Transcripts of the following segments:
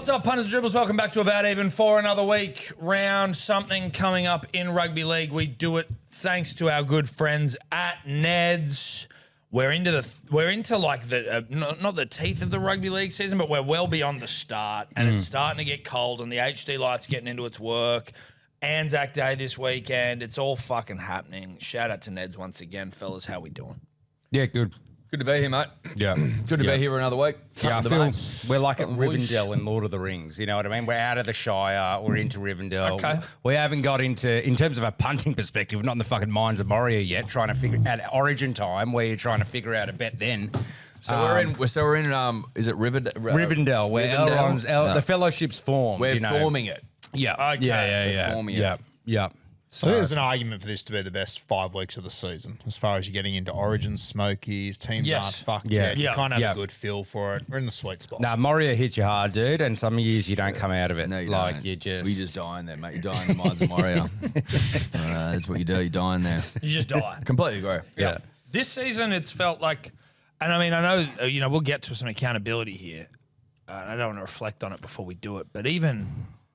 What's up, punters and dribblers? Welcome back to About Even for another week. Round something coming up in rugby league. We do it thanks to our good friends at Ned's. We're into like the not the teeth of the rugby league season, but we're well beyond the start, and it's starting to get cold, and the HD light's getting into its work. Anzac Day this weekend. It's all fucking happening. Shout out to Ned's once again, fellas. How we doing? Yeah, good. Good to be here, mate. Yeah. Good to be here another week. Yeah, I feel we're like at Rivendell in Lord of the Rings. You know what I mean? We're out of the Shire. We're into Rivendell. Okay. We haven't got into, in terms of a punting perspective, we're not in the fucking mines of Moria yet, trying to figure at Origin time where you're trying to figure out a bet then. So we're in. Is it Rivendell, where Rivendell? the fellowship's formed. We're forming it. Yeah. Okay. Yeah. Forming it. Yeah. Yeah. So I think there's an argument for this to be the best 5 weeks of the season as far as you're getting into Origin, Smokies, teams aren't fucked yet. You kind of have a good feel for it. We're in the sweet spot. Nah, Moria hits you hard, dude, and some years you don't come out of it. No, you like don't. you just We just die in there, mate. You die in the mines of Moria. That's what you do. You die in there. You just die. Completely agree. Yeah. This season, it's felt like, and I mean, I know, we'll get to some accountability here. I don't want to reflect on it before we do it, but even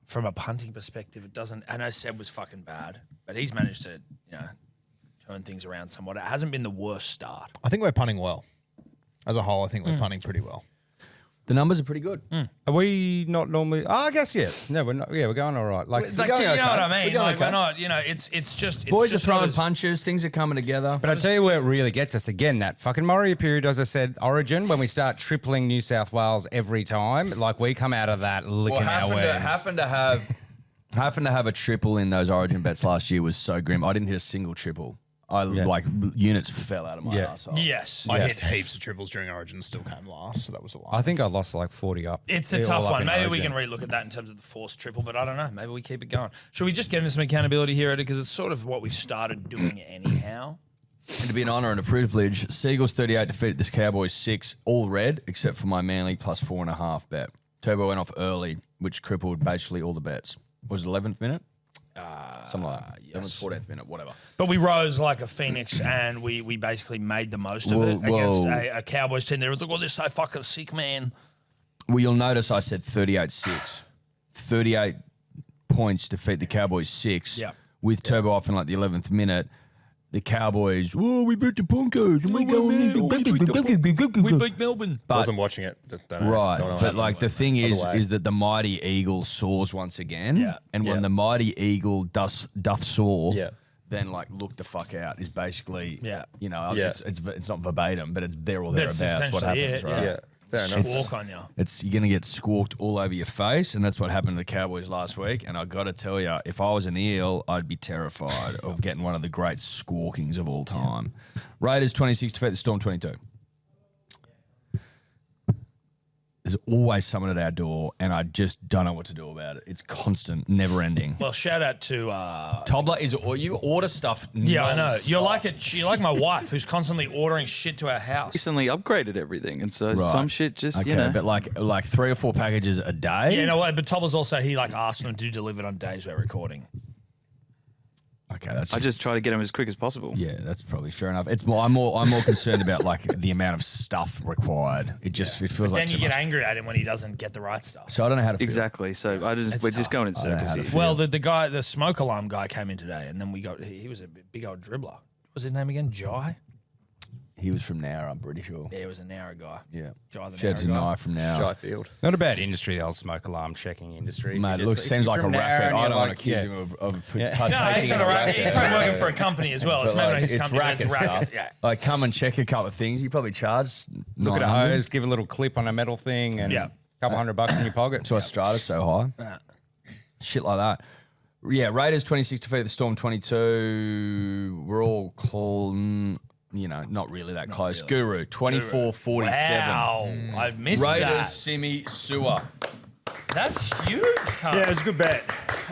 from a punting perspective, it doesn't. I know Seb was fucking bad, but he's managed to, turn things around somewhat. It hasn't been the worst start. I think we're punting well. As a whole, I think we're punting pretty well. The numbers are pretty good. Are we not normally? Oh, I guess yes. No, we're not. Yeah, we're going all right. Like, Like, going do you know okay. what I mean? We're going Like, okay. we're not. It's just Boys are just not throwing as- punches. Things are coming together. but I tell you where it really gets us again. That fucking Moria period, as I said, Origin, when we start tripling New South Wales every time, like we come out of that licking our ways. Having to have a triple in those Origin bets last year was so grim. I didn't hit a single triple. Units fell out of my asshole. Yes. I hit heaps of triples during Origin and still came last, so that was a lot. I think I lost like 40 up. It's a All tough up one. in Maybe we Origin. can relook at that in terms of the forced triple, but I don't know. Maybe we keep it going. Should we just get into some accountability here, Eddie? Because it's sort of what we've started doing anyhow. It'd be an honour and a privilege. Seagulls 38 defeated this Cowboys 6, all red, except for my Manly plus 4.5 bet. Turbo went off early, which crippled basically all the bets. Was it 11th minute? Something like that. Yes. 14th minute, whatever. But we rose like a phoenix, and we basically made the most of it against a Cowboys team. They were like, "Oh, they're so fucking sick, man." Well, you'll notice I said 38-6. 38 points defeat the Cowboys 6. Yeah. With Turbo off in like the 11th minute. The Cowboys, we beat the Broncos and we go in. We beat Melbourne. I wasn't watching it. Don't know. Right, Don't know but how like the it thing went. is Other way. that the mighty eagle soars once again. Yeah. And when Yeah. the mighty eagle doth soar, Yeah. then like look the fuck out is basically, Yeah. Yeah. it's not verbatim, but it's there or That's thereabouts what essentially happens, it, right? Yeah, fair enough. Squawk on you. You're gonna get squawked all over your face, and that's what happened to the Cowboys last week. And I got to tell you, if I was an Eel, I'd be terrified of getting one of the great squawkings of all time. Raiders 26 defeat the Storm 22. There's always someone at our door, and I just don't know what to do about it. It's constant, never ending. Well, shout out to Tobler you order stuff. yeah, I know. non-stop. You're like you're like my wife, who's constantly ordering shit to our house. Recently upgraded everything, and so Right. some shit just Okay, but like 3 or 4 packages a day. Yeah, you know what? But Tobler's also he like asked them to deliver it on days we're recording. Okay, that's I just try to get them as quick as possible. yeah, that's probably fair enough. I'm more concerned about like the amount of stuff required. It feels like Then too you get much. angry at him when he doesn't get the right stuff. So I don't know how to feel. Exactly. So we're tough. just going in I don't know circles how to here. feel. Well, the smoke alarm guy came in today, and then he was a big old dribbler. What was his name again? Jai? He was from Nowra, I'm pretty sure. Yeah, he was a Nowra guy. Yeah. Jai the Sheds a Nowra guy. knife from Nowra. Shy Field. Not a bad industry, the old smoke alarm checking industry. Mate, You look, just- if seems you're like a from there racket. and I you're don't want like- to accuse yeah. him of Yeah. No, partaking he's in not a a racket. He's racket. probably working for a company as well. It's But, maybe like, not his it's company, but it's a racket racket. stuff. Yeah. Like, come and check a couple of things. You probably charge Look at a 900. hose, give a little clip on a metal thing, and Yeah. a couple $100 in your pocket. So Strata's so high. Shit like that. Yeah, Raiders 26 defeated the Storm 22. We're all not really that close. really. Guru 24-47. Wow, I missed Raiders, that. Simi, Sewer. That's huge. Yeah, it was a good bet.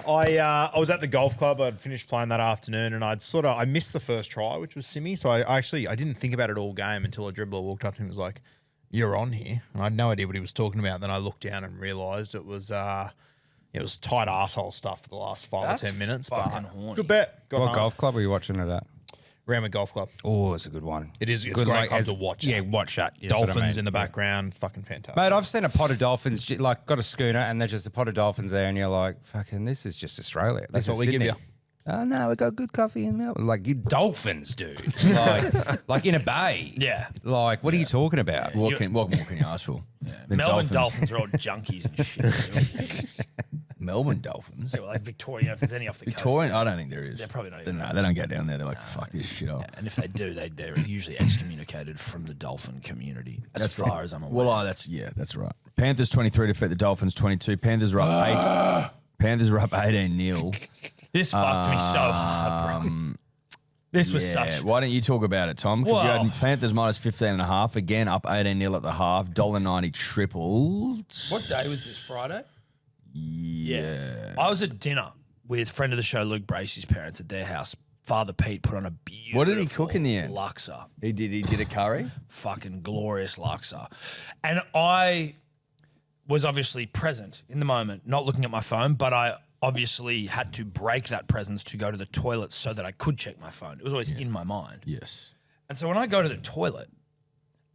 I was at the golf club. I'd finished playing that afternoon, and I missed the first try, which was Simi. So I didn't think about it all game until a dribbler walked up to me and was like, "You're on here," and I had no idea what he was talking about. Then I looked down and realised it was tight asshole stuff for the last 5 That's or 10 minutes. fucking But horny. good bet. Got What home. golf club were you watching it at? Ramwood Golf Club. Oh, it's a good one. It is. It's Good, a great like, club as- to watch. Yeah, watch that. That's what I Dolphins mean. in the background. Fucking fantastic. Mate, I've seen a pot of dolphins, like got a schooner, and there's just a pot of dolphins there, and you're like, fucking, this is just Australia. That's This what is we give Sydney. you. Oh, no, we got good coffee in Melbourne. Like, you dolphins, dude. like in a bay. Yeah. Like, what are you talking about? What more can you ask for? The Melbourne Dolphins are all junkies and shit. Melbourne Dolphins. Yeah, well, like Victoria, if there's any off the Victorian? coast. I don't think there is. They're probably not even. No, they don't get down there. They're like, fuck this shit up. And if they do, they're usually excommunicated from the dolphin community, as far as I'm aware. Well, that's right. Panthers 23 defeat the Dolphins 22. Panthers are up 8. Panthers were up 18-0. This fucked me so hard, bro. This was such. Why don't you talk about it, Tom? Because you Well- had Panthers minus 15.5. Again, up 18-0 at the half. $1.90 tripled. What day was this? Friday? Yeah. I was at dinner with friend of the show, Luke Bracey's parents at their house. Father Pete put on a beautiful What did he cook in the end? Laksa. He did a curry? Fucking glorious laksa. And I was obviously present in the moment, not looking at my phone, but I obviously had to break that presence to go to the toilet so that I could check my phone. It was always in my mind. Yes. And so when I go to the toilet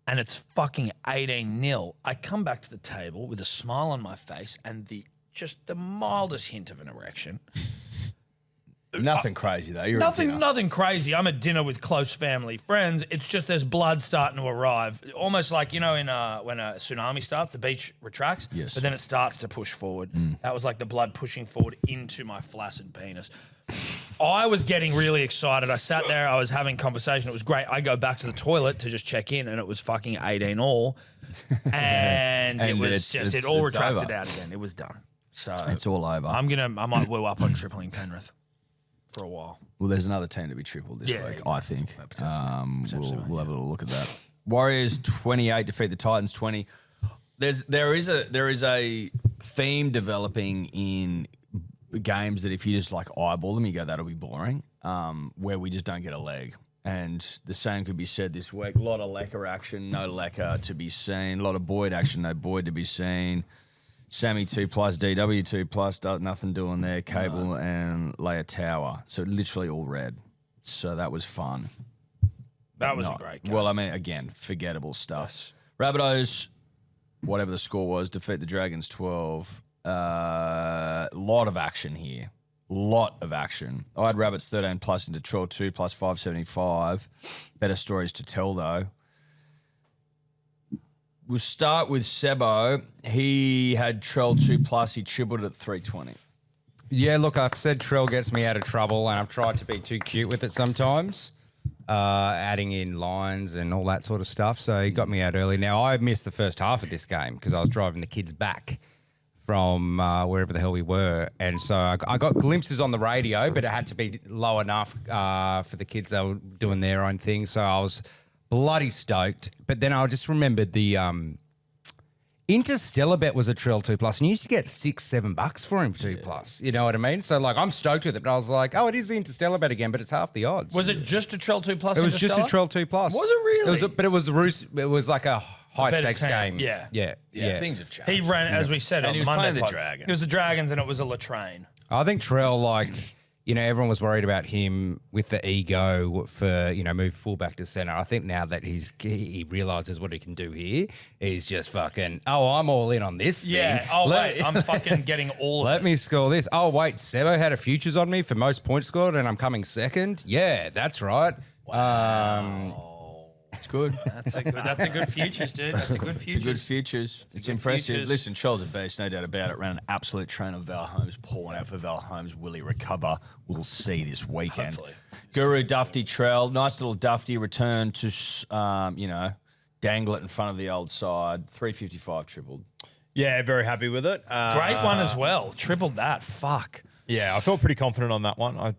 and it's fucking 18-0, I come back to the table with a smile on my face and just the mildest hint of an erection. Nothing crazy, though. You're at dinner. Nothing crazy. I'm at dinner with close family friends. It's just there's blood starting to arrive. Almost like, you know, when a tsunami starts, the beach retracts, Yes. but then it starts to push forward. That was like the blood pushing forward into my flaccid penis. I was getting really excited. I sat there. I was having conversation. It was great. I go back to the toilet to just check in, and it was fucking 18 all. And, it And was it's it all it's retracted over. out again. It was done. So It's all over. I might woo up on tripling Penrith for a while. Well, there's another team to be tripled this Yeah, week, exactly. I think. Potentially, We'll have a little look at that. Warriors 28 defeat the Titans 20. There is a theme developing in games that if you just like eyeball them, you go, that'll be boring. Where we just don't get a leg. And the same could be said this week. A lot of Lecker action, no Lecker to be seen. A lot of Boyd action, no Boyd to be seen. Sammy 2+, DW 2+, nothing doing there. Cable and Leia Tower. So literally all red. So that was fun. That was a Not- great game. Well, I mean, again, forgettable stuff. Rabbitohs, whatever the score was, defeat the Dragons 12. Lot of action here. Lot of action. I had Rabbits 13 plus into Troll 2 plus 575. Better stories to tell, though. We'll start with Sebbo. He had Trell 2 plus. He tripled it at 320. Yeah, look, I've said Trell gets me out of trouble, and I've tried to be too cute with it sometimes, adding in lines and all that sort of stuff. So he got me out early. Now, I missed the first half of this game because I was driving the kids back from wherever the hell we were. And so I got glimpses on the radio, but it had to be low enough for the kids. They were doing their own thing. So I was bloody stoked. But then I just remembered the Interstellar bet was a Trill 2+, and you used to get $6-7 for him 2+. You know what I mean? So like I'm stoked with it, but I was like, oh, it is the Interstellar bet again, but it's half the odds. Was it just a Trell 2+? It was just a Trill 2+. Was it really? It was but it was the Roos. It was like a high better stakes team. game. Yeah. Yeah. Things have changed. He ran, as we said, And on he was Monday playing the pod. Dragons. It was the Dragons, and it was a Latrine. I think Trell, like, you know, everyone was worried about him with the ego for, you know, move fullback to centre. I think now that he realises what he can do here, he's just fucking, oh, I'm all in on this Yeah. thing. Oh, wait. I'm fucking getting all of Let it. me score this. Oh, wait, Sebbo had a futures on me for most points scored and I'm coming second? Yeah, that's right. It's good. That's a good futures, dude. That's a good It's a futures. good futures. It's good impressive. futures. Listen, Charles a beast, no doubt about it. Ran an absolute train of Val Holmes. Pouring out for Val Holmes. Will he recover? We'll see this weekend. Hopefully. Guru Dufty Trell. Nice little Dufty return to, dangle it in front of the old side. 355 tripled. Yeah, very happy with it. Great one as well. Tripled that. Fuck. Yeah, I felt pretty confident on that one. I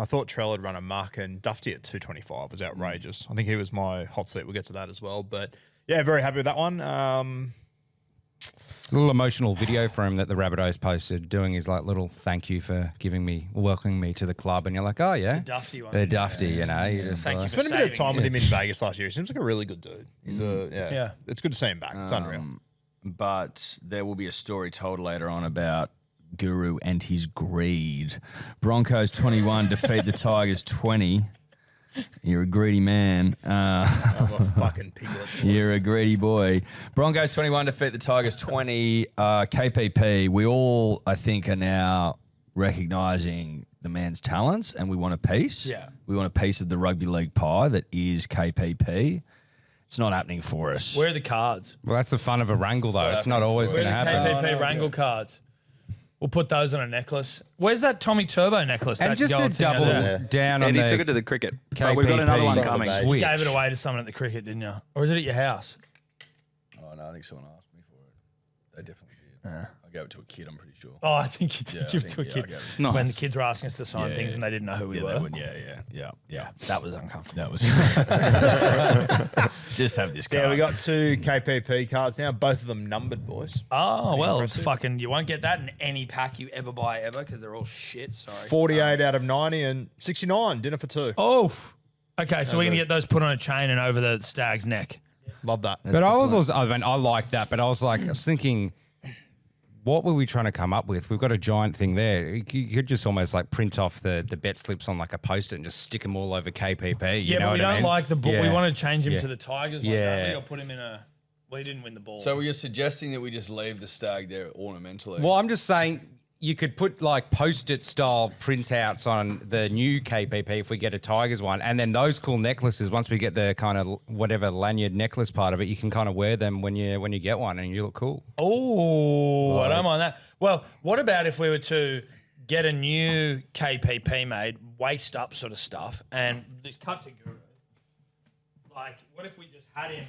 thought Trell had run a muck, and Dufty at 225 was outrageous. I think he was my hot seat. We'll get to that as well. But yeah, very happy with that one. It's a little emotional video for him that the Rabbitohs posted, doing his like little thank you for welcoming me to the club. And you're like, oh, yeah. The Dufty one. The Dufty, you know. You just Thank you like, for Spent a bit of saving time me. with him in Vegas last year. He seems like a really good dude. He's Yeah. It's good to see him back. It's unreal. But there will be a story told later on about Guru and his greed. Broncos 21 defeat the Tigers 20. You're a greedy man. I'm a fucking piglet. boys. You're a greedy boy. Broncos 21 defeat the Tigers 20. KPP, we all, I think, are now recognising the man's talents and we want a piece. Yeah. We want a piece of the rugby league pie that is KPP. It's not happening for us. Where are the cards? Well, that's the fun of a wrangle, though. It's not always Where going are to the happen. KPP wrangle cards? We'll put those on a necklace. Where's that Tommy Turbo necklace? And that just to gold thing out double there? down on And he the took it to the cricket. But we've got another one KPP coming. switch. Gave it away to someone at the cricket, didn't you? Or is it at your house? Oh, no, I think someone asked me for it. They definitely did. I gave it to a kid, I'm pretty sure. Oh, I think you did I give it think, to a yeah, I kid. gave it. Nice. When the kids were asking us to sign things and they didn't know who we were. Yeah. That was uncomfortable. That was. Just have this card. Yeah, we got 2 KPP cards now, both of them numbered, boys. Oh, well, it's Impressive. fucking, you won't get that in any pack you ever buy ever because they're all shit. Sorry. 48 out of 90 and 69, dinner for 2. Oh. Okay, so we're going to get those put on a chain and over the stag's neck. Love that. But I was also, I mean, I like that, but I was thinking, what were we trying to come up with? We've got a giant thing there. You could just almost like print off the bet slips on like a post-it and just stick them all over KPP. You Yeah, know but we what I don't mean? like the ball. We Yeah. want to change him Yeah. to the Tigers one, Yeah. don't we? Or put him in a... Well, he didn't win the ball. So you're suggesting that we just leave the stag there ornamentally? Well, I'm just saying you could put like post-it style printouts on the new KPP if we get a Tigers one, and then those cool necklaces. Once we get the kind of whatever lanyard necklace part of it, you can kind of wear them when you get one, and you look cool. Oh, I don't mind that. Well, what about if we were to get a new KPP made, waist up sort of stuff, and just cut to Guru? Like, what if we just had him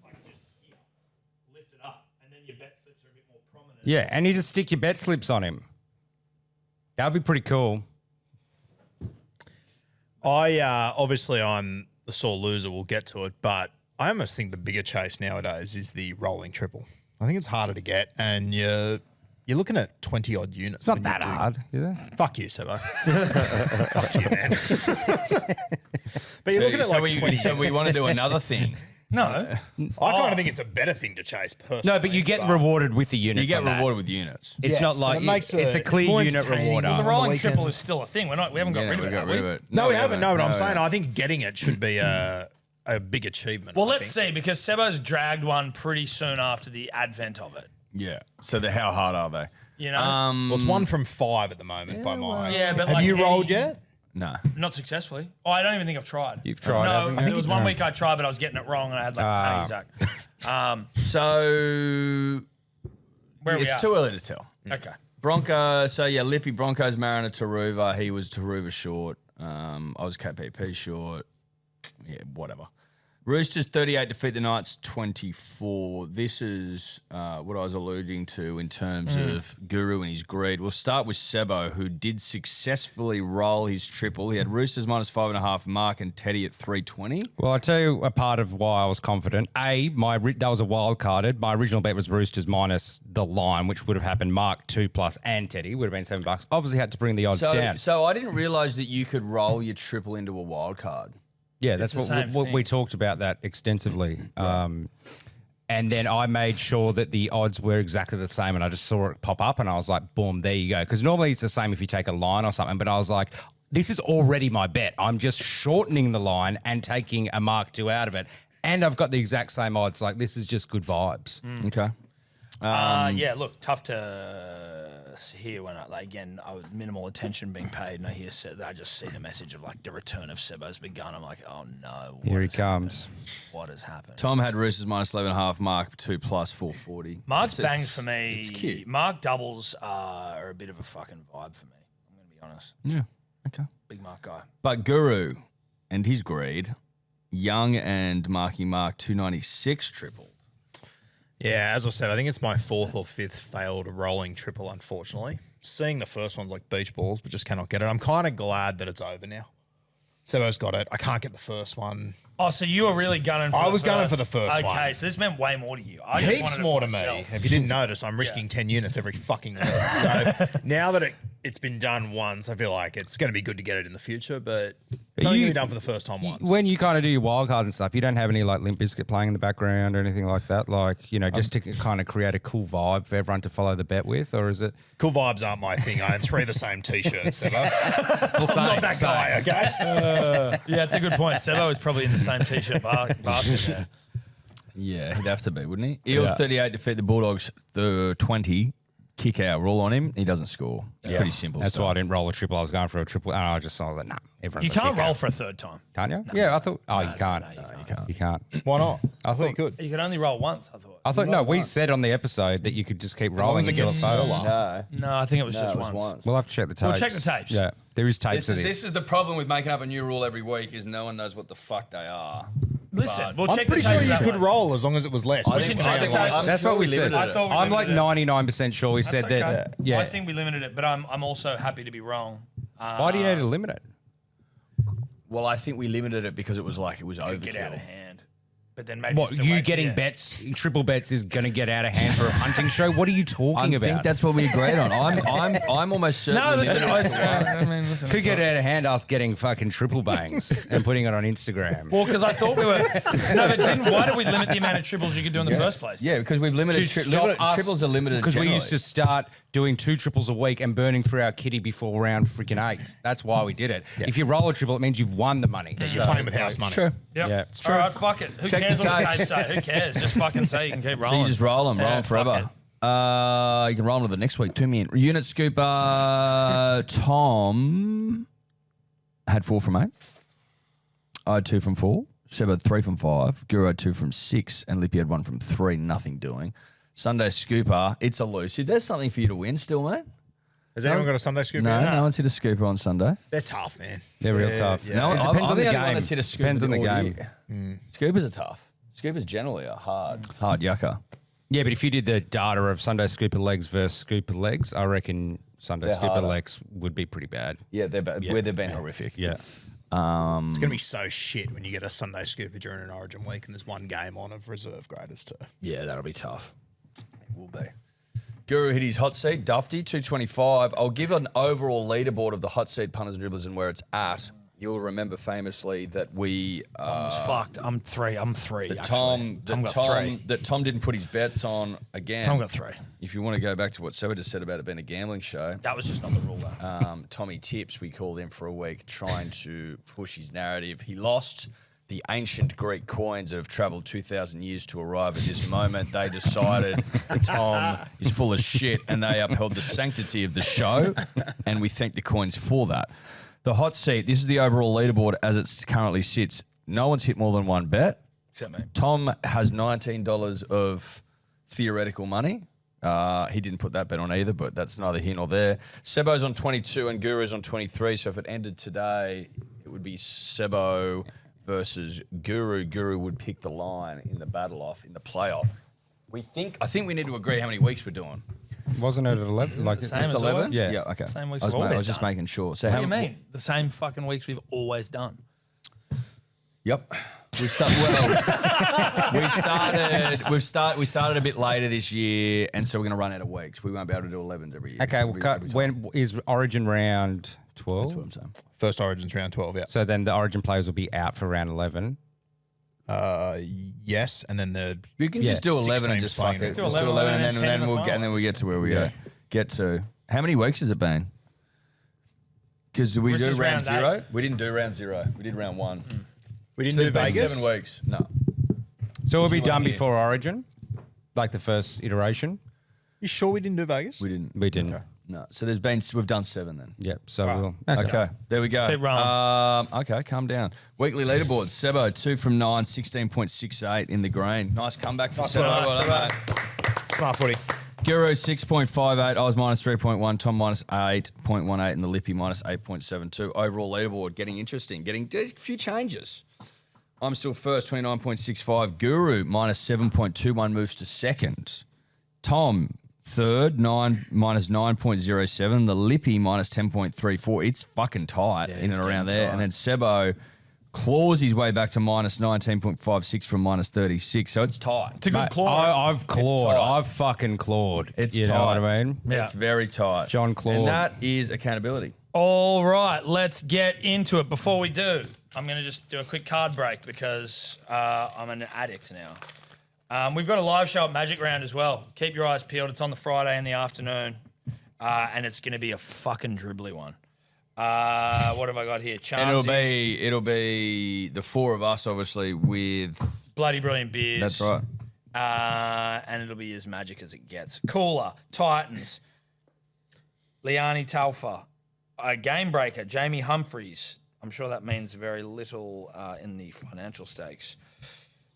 like just here, lift it up, and then your bet slips are a bit more prominent? Yeah, and you just stick your bet slips on him. That'd be pretty cool. Obviously I'm the sore loser, we'll get to it, but I almost think the bigger chase nowadays is the rolling triple. I think it's harder to get, and you're looking at 20 odd units. It's not that hard, is it? Fuck you, Sebbo. Fuck you, man. But you're looking at like 20. So we want to do another thing. No. I kind of think it's a better thing to chase personally. No, but you get rewarded with the units. You get on that. rewarded with units. It's Yes, not like and it makes it's a it's clear more unit entertaining. rewarder. Well, The on the rolling weekend. triple is still a thing. We haven't got rid of it. have we? No, we haven't. No, but I'm No, saying no. I think getting it should be a big achievement. Well, I let's think. see, because Sebbo's dragged one pretty soon after the advent of it. Yeah. So how hard are they? You know? Well, it's 1 from 5 at the moment by my. Yeah, but have like you any- rolled yet? No. Not successfully. Oh, I don't even think I've tried. You've tried, No, haven't you? there was one week I tried, but I was getting it wrong, and I had like a panic attack. So Where are we it's at? too early to tell. Okay. Broncos. So yeah, Lippy Broncos Mariner Taruva. He was Taruva short. I was KPP short. Yeah, whatever. Roosters 38 defeat the Knights 24. This is what I was alluding to in terms of Guru and his greed. We'll start with Sebbo, who did successfully roll his triple. He had Roosters -5.5, Mark and Teddy at 320. Well, I'll tell you a part of why I was confident. That was a wild carded. My original bet was Roosters minus the line, which would have happened Mark 2+ and Teddy would have been $7. Obviously had to bring the odds down. So I didn't realise that you could roll your triple into a wild card. Yeah, that's the same what thing. we talked about that extensively. And then I made sure that the odds were exactly the same, and I just saw it pop up, and I was like, boom, there you go. Because normally it's the same if you take a line or something, but I was like, this is already my bet. I'm just shortening the line and taking a Mark 2 out of it. And I've got the exact same odds. Like, this is just good vibes. Okay. Yeah, look, tough to hear when minimal attention being paid, and I just see the message of like the return of Sebbo's begun. I'm like, oh no, Here he comes. What has happened? Tom had Roosters -11.5, Mark 2+ 440. Mark's It's- bangs for me. It's cute. Mark doubles are a bit of a fucking vibe for me. I'm going to be honest. Yeah. Okay. Big Mark guy. But Guru and his greed, Young and Marky Mark 296 triple. Yeah, as I said, I think it's my 4th or 5th failed rolling triple, unfortunately. Seeing the first one's like beach balls, but just cannot get it. I'm kind of glad that it's over now. Sebbo's got it. I can't get the first one. Oh, so you were really gunning for I the was gunning for the first first one. Okay, so this meant way more to you. I just wanted Heaps it more for to me. myself. If you didn't notice, I'm risking 10 units every fucking week. So now that it it's been done once. I feel like it's going to be good to get it in the future, but it's only going to be done for the first time once. When you kind of do your wild cards and stuff, you don't have any like Limp Bizkit playing in the background or anything like that, like, you know, just to kind of create a cool vibe for everyone to follow the bet with, or is it? Cool vibes aren't my thing. I own 3 of the same T-shirts, Sebbo. I'm not that guy, okay? Yeah, it's a good point. Sebbo is probably in the same T-shirt basket there. Yeah, he'd have to be, wouldn't he? Eels 38 defeat the Bulldogs 20. Kick out, roll on him. He doesn't score. It's pretty simple. That's stuff. why I didn't roll a triple. I was going for a triple. And I just saw that, nah, everyone's You a can't kick roll out. for a third time. Can't you? Yeah, I thought. Oh, you can't. You can't. Why not? I thought you could. You can only roll once, I thought. I thought no. We said on the episode that you could just keep long rolling as it until it gets fails. smaller. No, I think it was just it was once. once. We'll have to check the tapes. We'll check the tapes. Yeah, there is tapes of this. This is the problem with making up a new rule every week is no one knows what the fuck they are. Listen, we'll I'm check pretty the sure tapes you that could way. roll as long as it was less. I think That's what we said. I thought we I'm like limited it. 99% sure we said That's that. okay. Yeah. I think we limited it, but I'm also happy to be wrong. Why do you need to limit it? Well, I think we limited it because it was overkill. Get out of hand. But then maybe What it's a you way- getting yeah. bets? Triple bets is going to get out of hand for a hunting show. What are you talking I about? think that's what we agreed on. I'm almost certain. No, we listen. limited it. I mean, listen. Could it's get not- out of hand us getting fucking triple bangs and putting it on Instagram. Well, because I thought we were. No, but why did we limit the amount of triples you could do in the first place? Yeah, because we've limited. To stop us- Triples are limited because we generally. used to start doing 2 triples a week and burning through our kitty before round freaking 8. That's why we did it. If you roll a triple, it means you've won the money. You're playing with house money. Sure. Yep. Yeah. It's true. All right, fuck it. Who Check cares the what the tapes. tapes say? Who cares? Just fucking say you can keep rolling. So you just roll them Yeah, fuck forever. You can roll them to the next week. 2 minute unit scooper. Tom had 4 from 8. I had 2 from 4. Seb had 3 from 5. Guru had 2 from 6, and Lippy had 1 from 3. Nothing doing. Sunday scooper. It's elusive. There's something for you to win still, mate. Has anyone got a Sunday scoop? No, yet? no one's hit a scooper on Sunday. They're tough, man. They're real tough. Yeah. No, It depends on the only one game. that's hit a scooper Depends on the all game. year. Scoopers are tough. Scoopers generally are hard yucker. Yeah, but if you did the data of Sunday scooper legs versus scooper legs, I reckon Sunday They're scooper harder. legs would be pretty bad. Yeah, where they've been horrific. Yeah. It's going to be so shit when you get a Sunday scooper during an Origin week and there's one game on of reserve graders too. Yeah, that'll be tough. It will be. Guru hit his hot seat, Dufty, 225. I'll give an overall leaderboard of the hot seat punters and dribblers and where it's at. You'll remember famously that we It's fucked. I'm three. that actually. Tom didn't put his bets on again. Tom got 3. If you want to go back to what Sebbo just said about it being a gambling show, That was just not the rule, though. Tommy Tips, we called him for a week trying to push his narrative. He lost the ancient Greek coins that have travelled 2,000 years to arrive at this moment. They decided Tom is full of shit and they upheld the sanctity of the show, and we thank the coins for that. The hot seat, this is the overall leaderboard as it currently sits. No one's hit more than 1 bet. Except me. Tom has $19 of theoretical money. He didn't put that bet on either, but that's neither here nor there. Sebbo's on 22 and Guru's on 23. So if it ended today, it would be Sebbo versus Guru. Guru would pick the line in the battle off in the playoff. I think we need to agree how many weeks we're doing. Wasn't it at 11? Like Same it's as 11? always? Yeah. Yeah, okay. Same weeks I was, we've always I was just done. making sure. So What how do you mean? The same fucking weeks we've always done. Yep. We started a bit later this year, and so we're going to run out of weeks. We won't be able to do 11s every year. Okay, we'll cut. every time. When is Origin round 12? That's what I'm saying. First Origin's round 12, yeah. So then the Origin players will be out for round 11. Yes, and then the You can Yeah. just do 6 11 and teams just fuck playing it. it. Just Let's do do 11 and 10 in the then we get to where we Yeah. get to. How many weeks has it been? Because we This do is round round 0? 8. We didn't do round 0. We did round 1. we didn't So do it's been Vegas. 7 weeks. No. So it'll be Usually done one year. before Origin, like the first iteration. You sure we didn't do Vegas? We didn't. We didn't. No. So we've done 7 then. Yeah. So Right. we'll. Okay, there we go. Keep rolling. Okay, calm down. Weekly leaderboard. Sebbo, 2 from 9, 16.68 in the green. Nice comeback for Sebbo. work, Well done, Sebbo. mate. Smart footy. Guru 6.58. I was minus 3.1. Tom minus 8.18. And the Lippy minus 8.72. Overall leaderboard getting interesting. There's a few changes. I'm still first, 29.65. Guru minus 7.21 moves to second. Tom third, minus 9.07. The Lippy minus 10.34. It's fucking tight in and around there. tight. And then Sebbo claws his way back to minus 19.56 from minus 36. So it's tight. It's a good Mate, claw. I've clawed. tight. I've fucking clawed. It's you tight. know what I mean? Yeah. It's very tight. John Claude. And that is accountability. All right, let's get into it. Before we do, I'm going to just do a quick card break because I'm an addict now. We've got a live show at Magic Round as well. Keep your eyes peeled. It's on the Friday in the afternoon, and it's going to be a fucking dribbly one. What have I got here? And Charmsy, it'll be the four of us, obviously, with Bloody Brilliant Beers. that's right. And it'll be as magic as it gets. Cooler, Titans, Liani Talfa, Game Breaker, Jamie Humphreys. I'm sure that means very little in the financial stakes.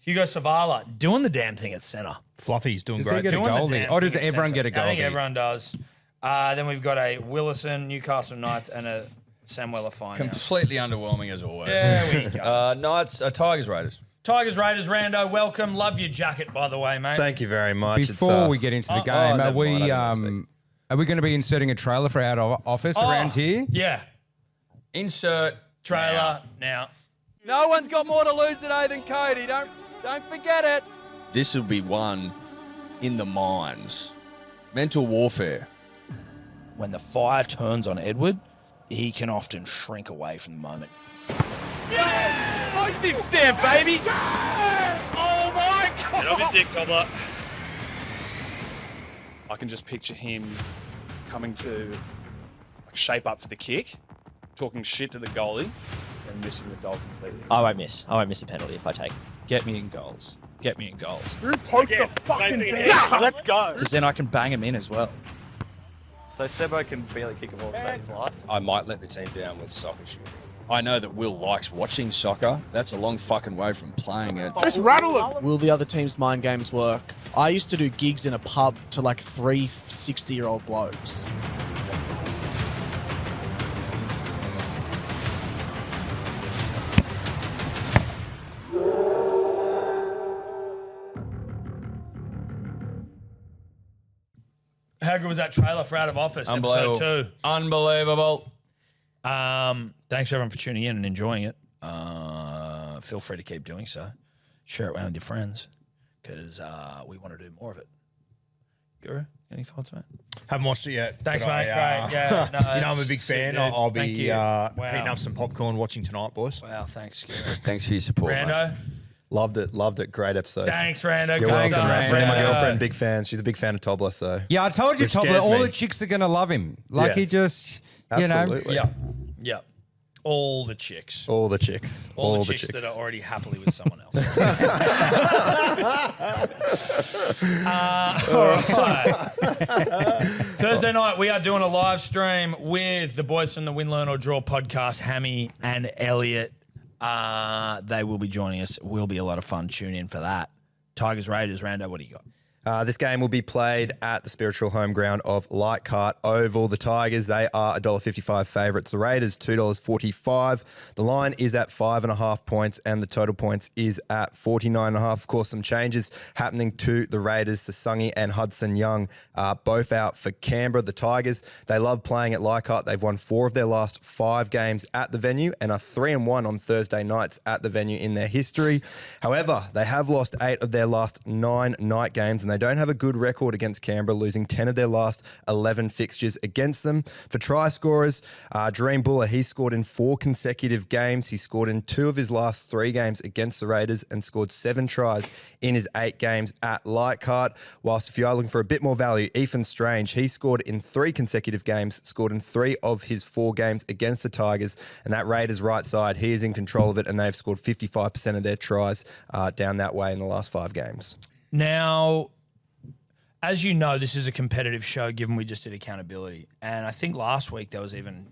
Hugo Savala doing the damn thing at centre. Fluffy's doing Does he great. get a Doing the goldie? damn Or does thing at everyone centre. get a I think goldie? everyone does. Then we've got a Willison, Newcastle Knights, and a Samuel Afine. Completely underwhelming as always. There we go. Knights, Tigers, Raiders. Tigers, Raiders, Rando, welcome. Love your jacket, by the way, mate. Thank you very much. Before we get into the game, never mind, I didn't want to are we going to be inserting a trailer for our office around here? Yeah. Insert Trailer now. No one's got more to lose today than Cody. Don't forget it. This will be one in the minds. Mental warfare. When the fire turns on Edward, he can often shrink away from the moment. Postage stamp, baby. Oh my God. Get off your dick, Cobbler. I can just picture him coming to shape up for the kick, talking shit to the goalie, and missing the goal completely. I won't miss a penalty if I take it. Get me in goals. Get me in goals. Let's go. Because then I can bang him in as well. So Sebbo can barely kick a ball to save his life. I might let the team down with soccer shooting. I know that Will likes watching soccer. That's a long fucking way from playing it. Just rattle him. Will the other team's mind games work? I used to do gigs in a pub to like 3 60-year-old blokes. How good was that trailer for Out of Office, Unbelievable. episode 2? Unbelievable. Thanks everyone for tuning in and enjoying it. Feel free to keep doing so. Share it around with your friends because we want to do more of it. Guru, any thoughts, mate? Haven't watched it yet. Thanks, but mate. I, Great. Yeah, no, you know, I'm a it's big sick, fan. dude. I'll Thank be you. Wow. heating up some popcorn watching tonight, boys. Wow, thanks, Guru. Thanks for your support, mate. Rando, Loved it. Great episode. thanks, Rando. You're Good welcome, stuff. man. Me and my Rando. girlfriend, big fan. She's a big fan of Tobler, so Yeah, I told you, Which Tobler, scares all me. the chicks are going to love him. Like Yeah. he just, you know. absolutely. Yeah. All the chicks. All the chicks. All the chicks that are already happily with someone else. All right. Thursday night, we are doing a live stream with the boys from the Win, Learn or Draw podcast, Hammy and Elliot. They will be joining us. It will be a lot of fun. Tune in for that. Tigers, Raiders, Rando, what do you got? This game will be played at the spiritual home ground of Leichhardt Oval. The Tigers, they are $1.55 favourites. The Raiders, $2.45. The line is at 5.5 points and the total points is at 49.5. Of course, some changes happening to the Raiders. Sasungi and Hudson Young are both out for Canberra. The Tigers, they love playing at Leichhardt. They've won 4 of their last 5 games at the venue and are 3-1 on Thursday nights at the venue in their history. However, they have lost 8 of their last 9 night games and they don't have a good record against Canberra, losing 10 of their last 11 fixtures against them. For try scorers, Dream Buller, he scored in 4 consecutive games. He scored in 2 of his last 3 games against the Raiders and scored 7 tries in his 8 games at Leichhardt. Whilst if you are looking for a bit more value, Ethan Strange, he scored in 3 consecutive games, scored in 3 of his 4 games against the Tigers, and that Raiders right side, he is in control of it, and they've scored 55% of their tries down that way in the last 5 games. Now, as you know, this is a competitive show, given we just did accountability. And I think last week there was even,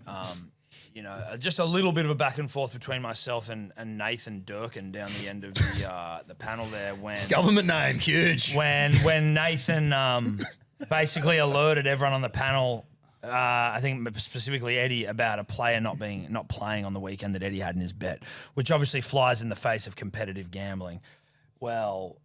just a little bit of a back and forth between myself and Nathan Durkin down the end of the panel there when Government name, huge. when Nathan basically alerted everyone on the panel, I think specifically Eddie, about a player not playing on the weekend that Eddie had in his bet, which obviously flies in the face of competitive gambling. Well,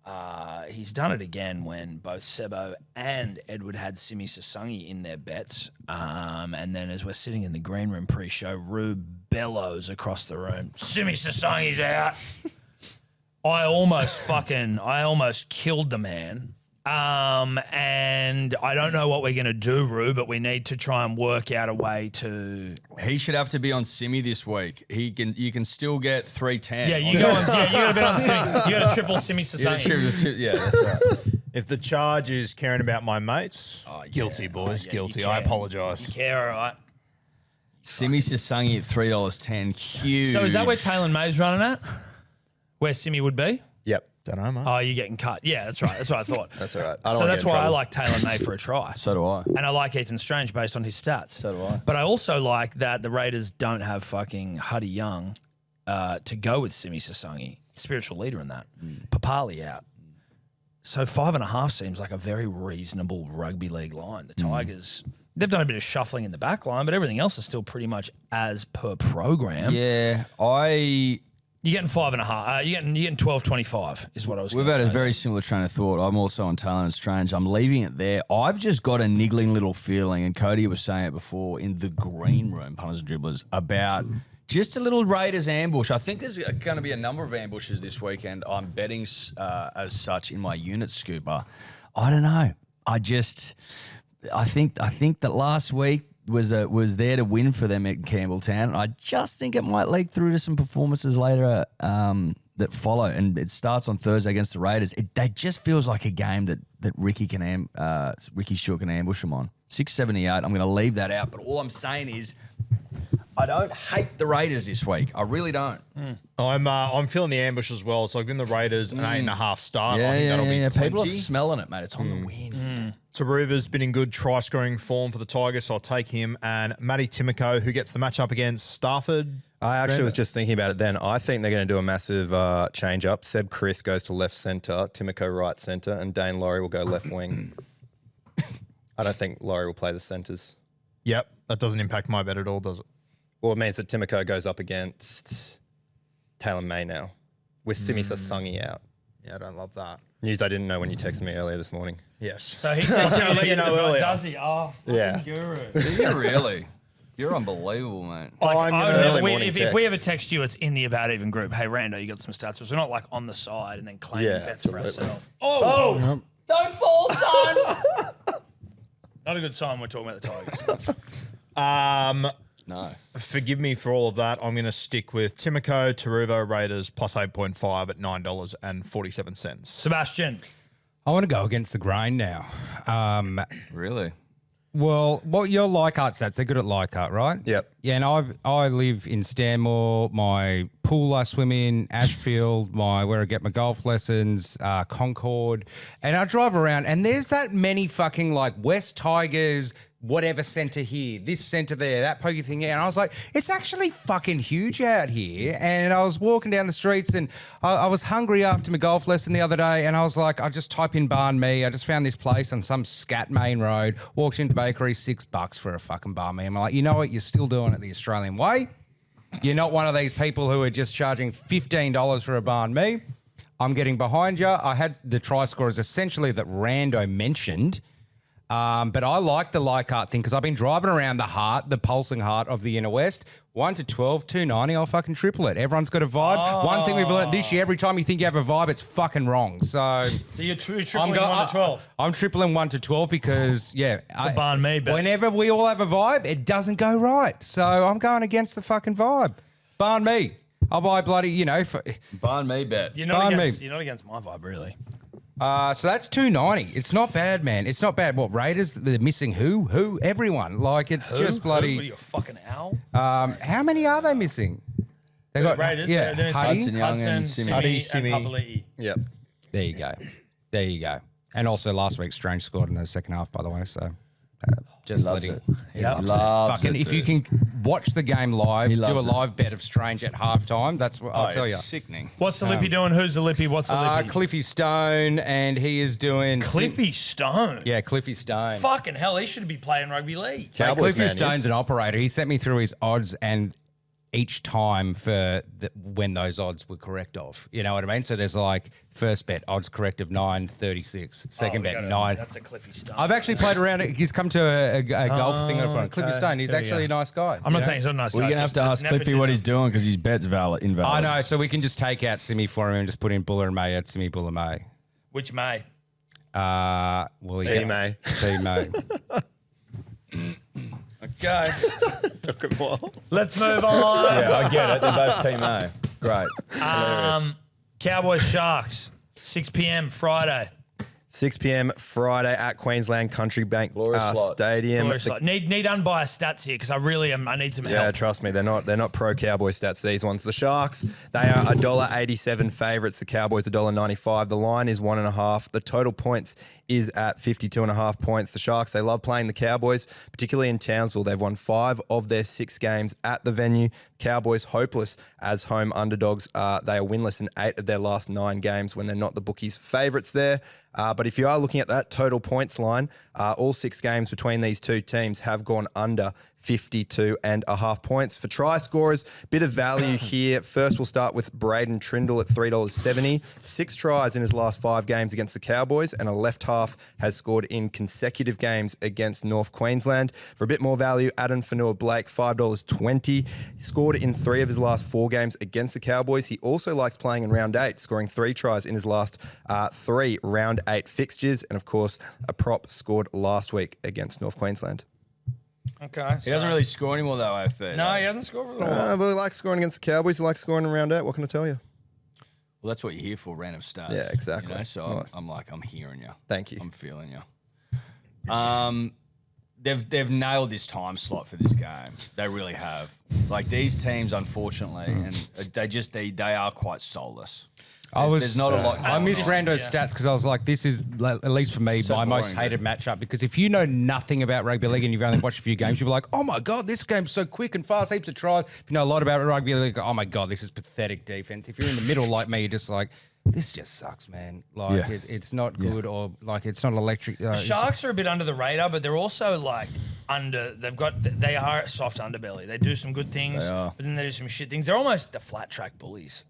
he's done it again when both Sebbo and Edward had Simi Sasangi in their bets. And then as we're sitting in the green room pre-show, Rube bellows across the room, Simi Sasangi's out. I almost killed the man. And I don't know what we're going to do, Rube, but we need to try and work out a way to... He should have to be on Simi this week. You can still get 310. Yeah, you go on. Yeah, you got a bit on Simi. You got a triple Simi Sasangi. Yeah, that's right. If the charge is caring about my mates, guilty, boys, guilty. I apologise. You care, all right? Simi Sasangi at $3.10. Huge. So is that where Taylor May's running at? Where Simi would be? Yep. Don't know, mate. Oh, you're getting cut. Yeah, that's right. That's what I thought. That's all right. So that's why I like Taylor May for a try. So do I. And I like Ethan Strange based on his stats. So do I. But I also like that the Raiders don't have fucking Huddy Young to go with Simi Sasangi, spiritual leader in that. Papali out. So 5.5 seems like a very reasonable rugby league line. The Tigers, they've done a bit of shuffling in the back line, but everything else is still pretty much as per program. Yeah, You're getting 5.5. You're getting 12.25 is what I was. We've gonna had say. a very similar train of thought. I'm also on Taylor and Strange. I'm leaving it there. I've just got a niggling little feeling, and Cody was saying it before in the green room, punters and dribblers, about just a little Raiders ambush. I think there's going to be a number of ambushes this weekend. I'm betting as such in my unit scooper. I don't know. I think that last week was there to win for them at Campbelltown. I just think it might leak through to some performances later that follow, and it starts on Thursday against the Raiders. It just feels like a game that Ricky Stewart can ambush them on. 678. I'm going to leave that out, but all I'm saying is I don't hate the Raiders this week. I really don't. I'm feeling the ambush as well. So I've given the Raiders an 8.5 start. I think that'll be plenty. People are smelling it, mate. It's on the wind. Taruva's been in good try-scoring form for the Tigers, so I'll take him. And Matty Timoko, who gets the matchup against Stafford. I actually was just thinking about it then. I think they're going to do a massive change-up. Seb Chris goes to left centre, Timoko right centre, and Dane Laurie will go left wing. I don't think Laurie will play the centres. Yep, that doesn't impact my bet at all, does it? Well, it means that Timoko goes up against Taylor May now, with Simi Sasangi out. Yeah, I don't love that. News I didn't know when you texted me earlier this morning. Yes. So he takes I'll let you know earlier. Does he? Oh, fucking Yeah. guru. Do you really? You're unbelievable, mate. Like, I'm I an would early never- morning if we text. ever text you, it's in the About Even group. Hey, Rando, you got some stats. So we're not like on the side and then claiming Yeah, bets for absolutely. ourselves. Oh, Don't fall, son. not a good sign. We're talking about the Tigers. No. Forgive me for all of that. I'm going to stick with Timoko, Taruva, Raiders, plus 8.5 at $9.47. Sebastian. I want to go against the grain now. Really? Well, your Leichhardt stats, they're good at Leichhardt, right? Yep. Yeah, and I live in Stanmore. My pool I swim in, Ashfield, where I get my golf lessons, Concord. And I drive around, and there's that many fucking like West Tigers, whatever centre here, this centre there, that pokey thing here. And I was like, it's actually fucking huge out here. And I was walking down the streets and I was hungry after my golf lesson the other day. And I was like, I just type in banh mi. I just found this place on some scat main road, walked into bakery, $6 for a fucking banh mi. I'm like, you know what? You're still doing it the Australian way. You're not one of these people who are just charging $15 for a banh mi. I'm getting behind you. I had the try scorers essentially that Rando mentioned. But I like the Leichhardt thing because I've been driving around the pulsing heart of the inner west. 1 to 12, 290, I'll fucking triple it. Everyone's got a vibe. One thing we've learned this year, every time you think you have a vibe, it's fucking wrong. So you're tripling 1 to 12. I'm tripling 1 to 12 because, yeah. It's a banh mi bet. Whenever we all have a vibe, it doesn't go right. So I'm going against the fucking vibe. Banh mi. I'll buy bloody, Banh mi bet. You're not Banh mi. You're not against my vibe, really. So that's 290. It's not bad, man. It's not bad. What, Raiders? They're missing who? Everyone. Like, it's just bloody. What are you, a fucking owl? How many are they missing? They got Raiders. Yeah, They're missing Huddy. Hudson Young Hudson, and Simi, Huddy, Simi. and Papali'i. Yep. There you go. And also last week, Strange scored in the second half, by the way. So just Loves letting. it. He Yep. loves Loves it. Fucking, it if you too. can watch the game live, He do a loves it. live bet of Strange at halftime. That's what I'll tell you. It's sickening. What's the Lippy doing? Who's the Lippy? What's the Lippy? Cliffy Stone, and he is doing Cliffy Stone. Yeah, Cliffy Stone. Fucking hell, he should be playing rugby league. Mate, Cowboys Cliffy man, Stone's yes. an operator. He sent me through his odds, and each time for when those odds were correct of. You know what I mean? So there's like first bet odds correct of 9.36, second bet 9. That's a Cliffy Stone. I've actually played around it. He's come to a golf thing I've on. Cliffy Stone. He's actually a nice guy. I'm not saying he's not a nice guy. We're going to have to ask Cliffy what he's doing because his bet's invalid. I know, so we can just take out Simi for him and just put in Buller and May at Simi Buller May. Which May? T-May. T-May. Okay. Took a while. Let's move on. Yeah, I get it. They're both Team A. Great. Hilarious. Cowboys Sharks, 6 p.m. Friday. 6 p.m. Friday at Queensland Country Bank Glorious slot. Stadium. Glorious slot. Need unbiased stats here because I really am. I need some Yeah, help. trust me, they're not pro Cowboy stats, these ones. The Sharks, they are $1.87 favourites. The Cowboys $1.95. The line is 1.5. The total points is at 52.5 points. The Sharks, they love playing the Cowboys, particularly in Townsville. They've won 5 of their 6 games at the venue. Cowboys hopeless as home underdogs. They are winless in 8 of their last 9 games when they're not the bookies' favourites there. But if you are looking at that total points line, all 6 games between these two teams have gone under 52.5 points. For try scorers, bit of value here. First, we'll start with Braden Trindle at $3.70. 6 tries in his last 5 games against the Cowboys, and a left half has scored in consecutive games against North Queensland. For a bit more value, Adam Fanua-Blake, $5.20. He scored in 3 of his last 4 games against the Cowboys. He also likes playing in round 8, scoring 3 tries in his last 3 round 8 fixtures. And of course, a prop scored last week against North Queensland. Okay. He doesn't really score anymore, though, AFB. No, he hasn't scored for a while. But he likes scoring against the Cowboys. He likes scoring in round 8. What can I tell you? Well, that's what you're here for, random stats. Yeah, exactly. You know? So Right. I'm hearing you. Thank you. I'm feeling you. They've nailed this time slot for this game. They really have. Like, these teams, unfortunately, and they are quite soulless. There's not a lot. I missed Rando's stats because I was like, this is, at least for me, So my most boring, hated matchup. Because if you know nothing about rugby league and you've only watched a few games, you'll be like, oh my God, this game's so quick and fast, heaps of tries. If you know a lot about rugby league, oh my God, this is pathetic defense. If you're in the middle like me, you're just like, this just sucks, man. Like, it's not good or like it's not electric. The Sharks are a bit under the radar, but they're also like they are a soft underbelly. They do some good things, They are. but then they do some shit things. They're almost the flat track bullies.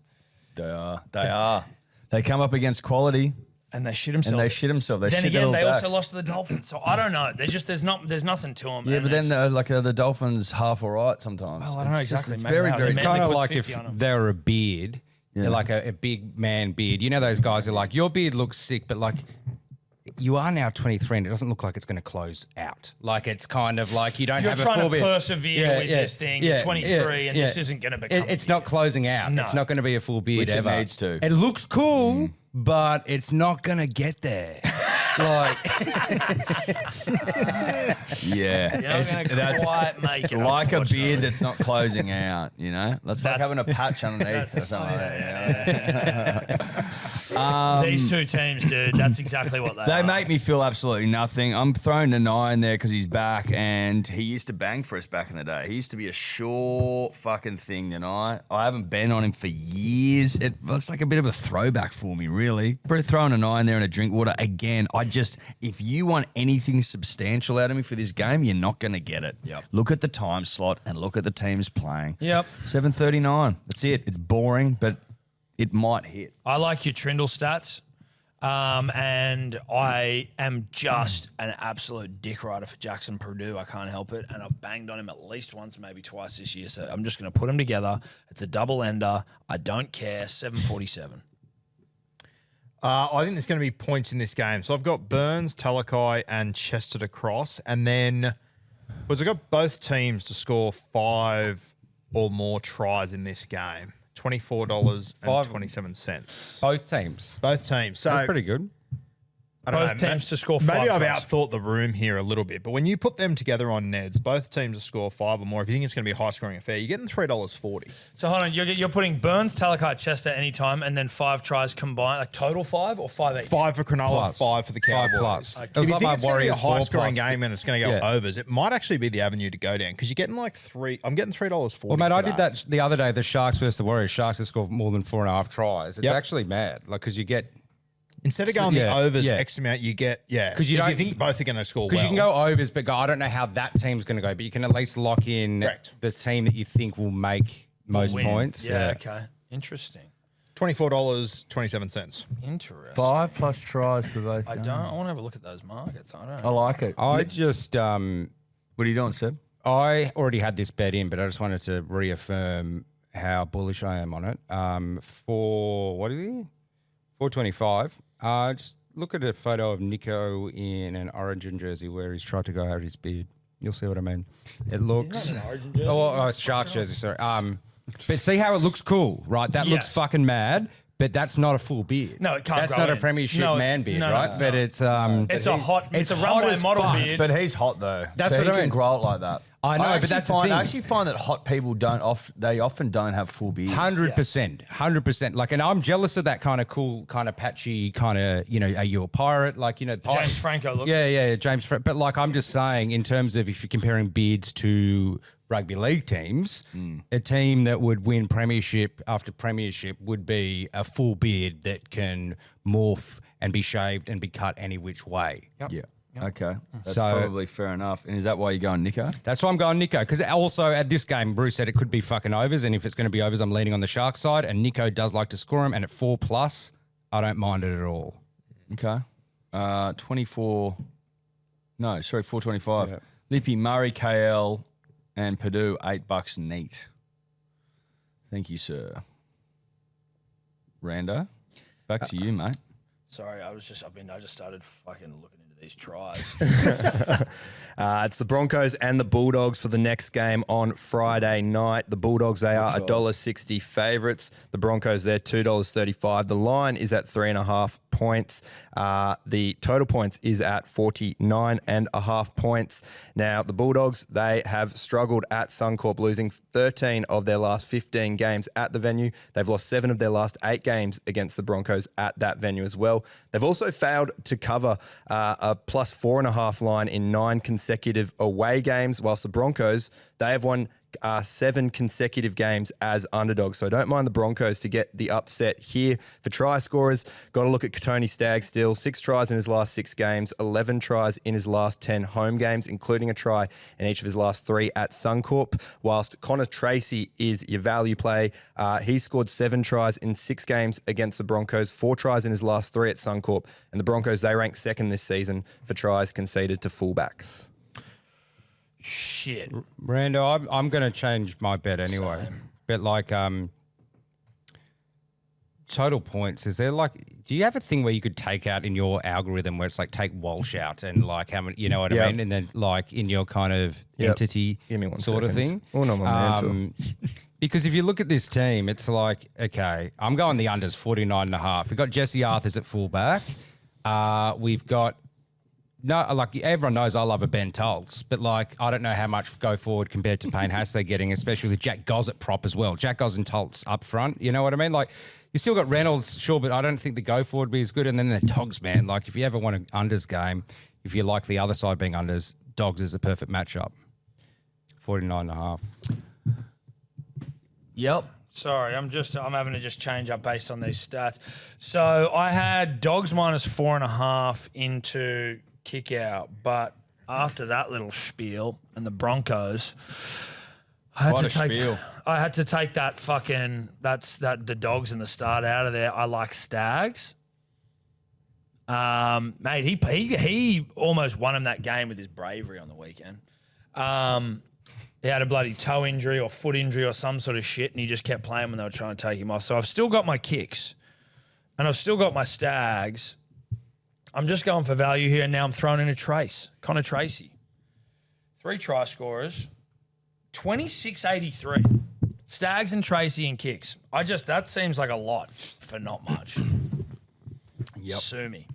They are. They come up against quality. And they shit themselves. They shit themselves. They then shit again, their they little also backs. lost to the Dolphins. So I don't know. There's nothing to them. Yeah, and but then it's- the Dolphins half all right sometimes. Oh, I don't know It's just- exactly. It's Maybe very, not. very. Maybe It's kind of puts like if 50 on 'em. they were a beard, they're like a big man beard. You know those guys are like, your beard looks sick, but like you are now 23 and it doesn't look like it's going to close out. Like it's kind of like you don't You're have a trying full to beard. persevere with this thing. You're 23 and this isn't going to become. It's not closing out. No. It's not going to be a full beard Which it ever. needs to. It looks cool, but it's not going to get there. Like Yeah, You're not going to quite make it. like a unfortunately. beard that's not closing out. You know, that's like That's- having a patch underneath or something. Like that. These two teams, dude, that's exactly what They are. make me feel absolutely nothing. I'm throwing a 9 there because he's back, and he used to bang for us back in the day. He used to be a sure fucking thing, you know. I haven't been on him for years. It's like a bit of a throwback for me, really. Probably throwing a 9 there and a drink water again. If you want anything substantial out of me for this game, you're not going to get it. Yep. Look at the time slot and look at the teams playing. Yep. 7:39. That's it. It's boring, but it might hit. I like your Trindle stats. And I am just an absolute dick rider for Jackson Purdue. I can't help it. And I've banged on him at least once, maybe twice this year. So I'm just going to put them together. It's a double ender. I don't care. 747. I think there's going to be points in this game. So I've got Burns, Talakai, and Chester to cross. And then I've got both teams to score 5 or more tries in this game. $24.27. both teams. Both teams. So That's pretty good. I don't Both know. teams to score Maybe 5 I've tries. outthought the room here a little bit, but when you put them together on Neds, both teams to score 5 or more, if you think it's going to be a high-scoring affair, you're getting $3.40. So hold on. You're putting Burns, Talakai, Chester anytime, and then 5 tries combined. Like total 5 or 5 each? 5 for Cronulla, Plus. 5 for the Cowboys. 5 plus. Okay. It If was you like think my it's going to be a Warriors 4 high-scoring plus. game and it's going to go Yeah. overs, it might actually be the avenue to go down because you're getting like 3. I'm getting $3.40. Well, mate, for I did that the other day. The Sharks versus the Warriors. Sharks have scored more than 4.5 tries. It's Yep. actually mad, like because you get Instead of going the Yeah, overs yeah. X amount, you get 'Cause you if you don't- think both are going to score well. because you can go overs, but go. I don't know how that team's going to go, but you can at least lock in Correct. the team that you think will make most Win. points. Yeah, okay. Interesting. $24.27. Interesting. 5 plus tries for both. I want to have a look at those markets. I don't I like it. I just What are you doing, Seb? I already had this bet in, but I just wanted to reaffirm how bullish I am on it. For what is he? 425. Just look at a photo of Nico in an Origin jersey where he's tried to go out his beard. You'll see what I mean. It looks. It's Sharks jersey. Sorry. But see how it looks cool, right? That looks Yes. fucking mad. But that's not a full beard. No, it can't That's grow not a in. premiership No, man it's- beard, no, right? it's but not. it's It's a hot runway as model fuck. beard. But he's hot though. That's so what he I can mean. grow it like that. I know, but that's the I thing. actually find that hot people they often don't have full beards. 100%. Like, and I'm jealous of that kind of cool, kind of patchy, kind of, are you a pirate? Like, James Franco look. Yeah, James. But like, I'm just saying, in terms of if you're comparing beards to rugby league teams, a team that would win premiership after premiership would be a full beard that can morph and be shaved and be cut any which way. Yeah. Okay. That's So- probably fair enough. And is that why you're going Nico? That's why I'm going Nico. Because also at this game, Bruce said it could be fucking overs. And if it's going to be overs, I'm leaning on the Sharks side. And Nico does like to score them. And at 4+, I don't mind it at all. Okay. 24. No, sorry, 425. Yeah. Lippy, Murray, KL, and Purdue, $8 neat. Thank you, sir. Rando, back to you, mate. Sorry, I just started fucking looking into these tries. It's the Broncos and the Bulldogs for the next game on Friday night. The Bulldogs, they are $1.60 favourites. The Broncos, they're $2.35. The line is at 3.5 points. The total points is at 49.5 points. Now, the Bulldogs, they have struggled at Suncorp, losing 13 of their last 15 games at the venue. They've lost 7 of their last 8 games against the Broncos at that venue as well. They've also failed to cover a plus 4.5 line in 9 consecutive away games, whilst the Broncos, they have won 7 consecutive games as underdogs. So I don't mind the Broncos to get the upset here. For try scorers, got to look at Tony Stagg still. 6 tries in his last 6 games, 11 tries in his last 10 home games, including a try in each of his last 3 at Suncorp. Whilst Connor Tracy is your value play. He scored 7 tries in 6 games against the Broncos, 4 tries in his last 3 at Suncorp. And the Broncos, they rank second this season for tries conceded to fullbacks. Shit. Rando, I'm going to change my bet anyway. But like total points, is there do you have a thing where you could take out in your algorithm where it's like take Walsh out and like how many, you know what I mean? And then like in your kind of entity Give me one sort of second. thing? Oh, no, my man too. Because if you look at this team, it's like, okay, I'm going the unders 49.5. We've got Jesse Arthurs at fullback. We've got everyone knows I love a Ben Toltz, but like I don't know how much go forward compared to Payne Haas they're getting, especially with Jack Goz at prop as well. Jack Goz and Toltz up front, you know what I mean? Like you still got Reynolds, sure, but I don't think the go forward would be as good. And then the Dogs, man. Like if you ever want an unders game, if you like the other side being unders, Dogs is a perfect matchup. 49.5. Yep. Sorry, I'm having to just change up based on these stats. So I had Dogs minus 4.5 into kick out, but after that little spiel and the Broncos, I had to take that fucking the Dogs and the start out of there. I like Stags. Mate, he almost won him that game with his bravery on the weekend. He had a bloody toe injury or foot injury or some sort of shit, and he just kept playing when they were trying to take him off. So I've still got my kicks, and I've still got my Stags. I'm just going for value here, and now I'm throwing in a trace. Connor Tracy. 3 try scorers. 26.83. Stags and Tracy and kicks. That seems like a lot for not much. Yep. Sue me.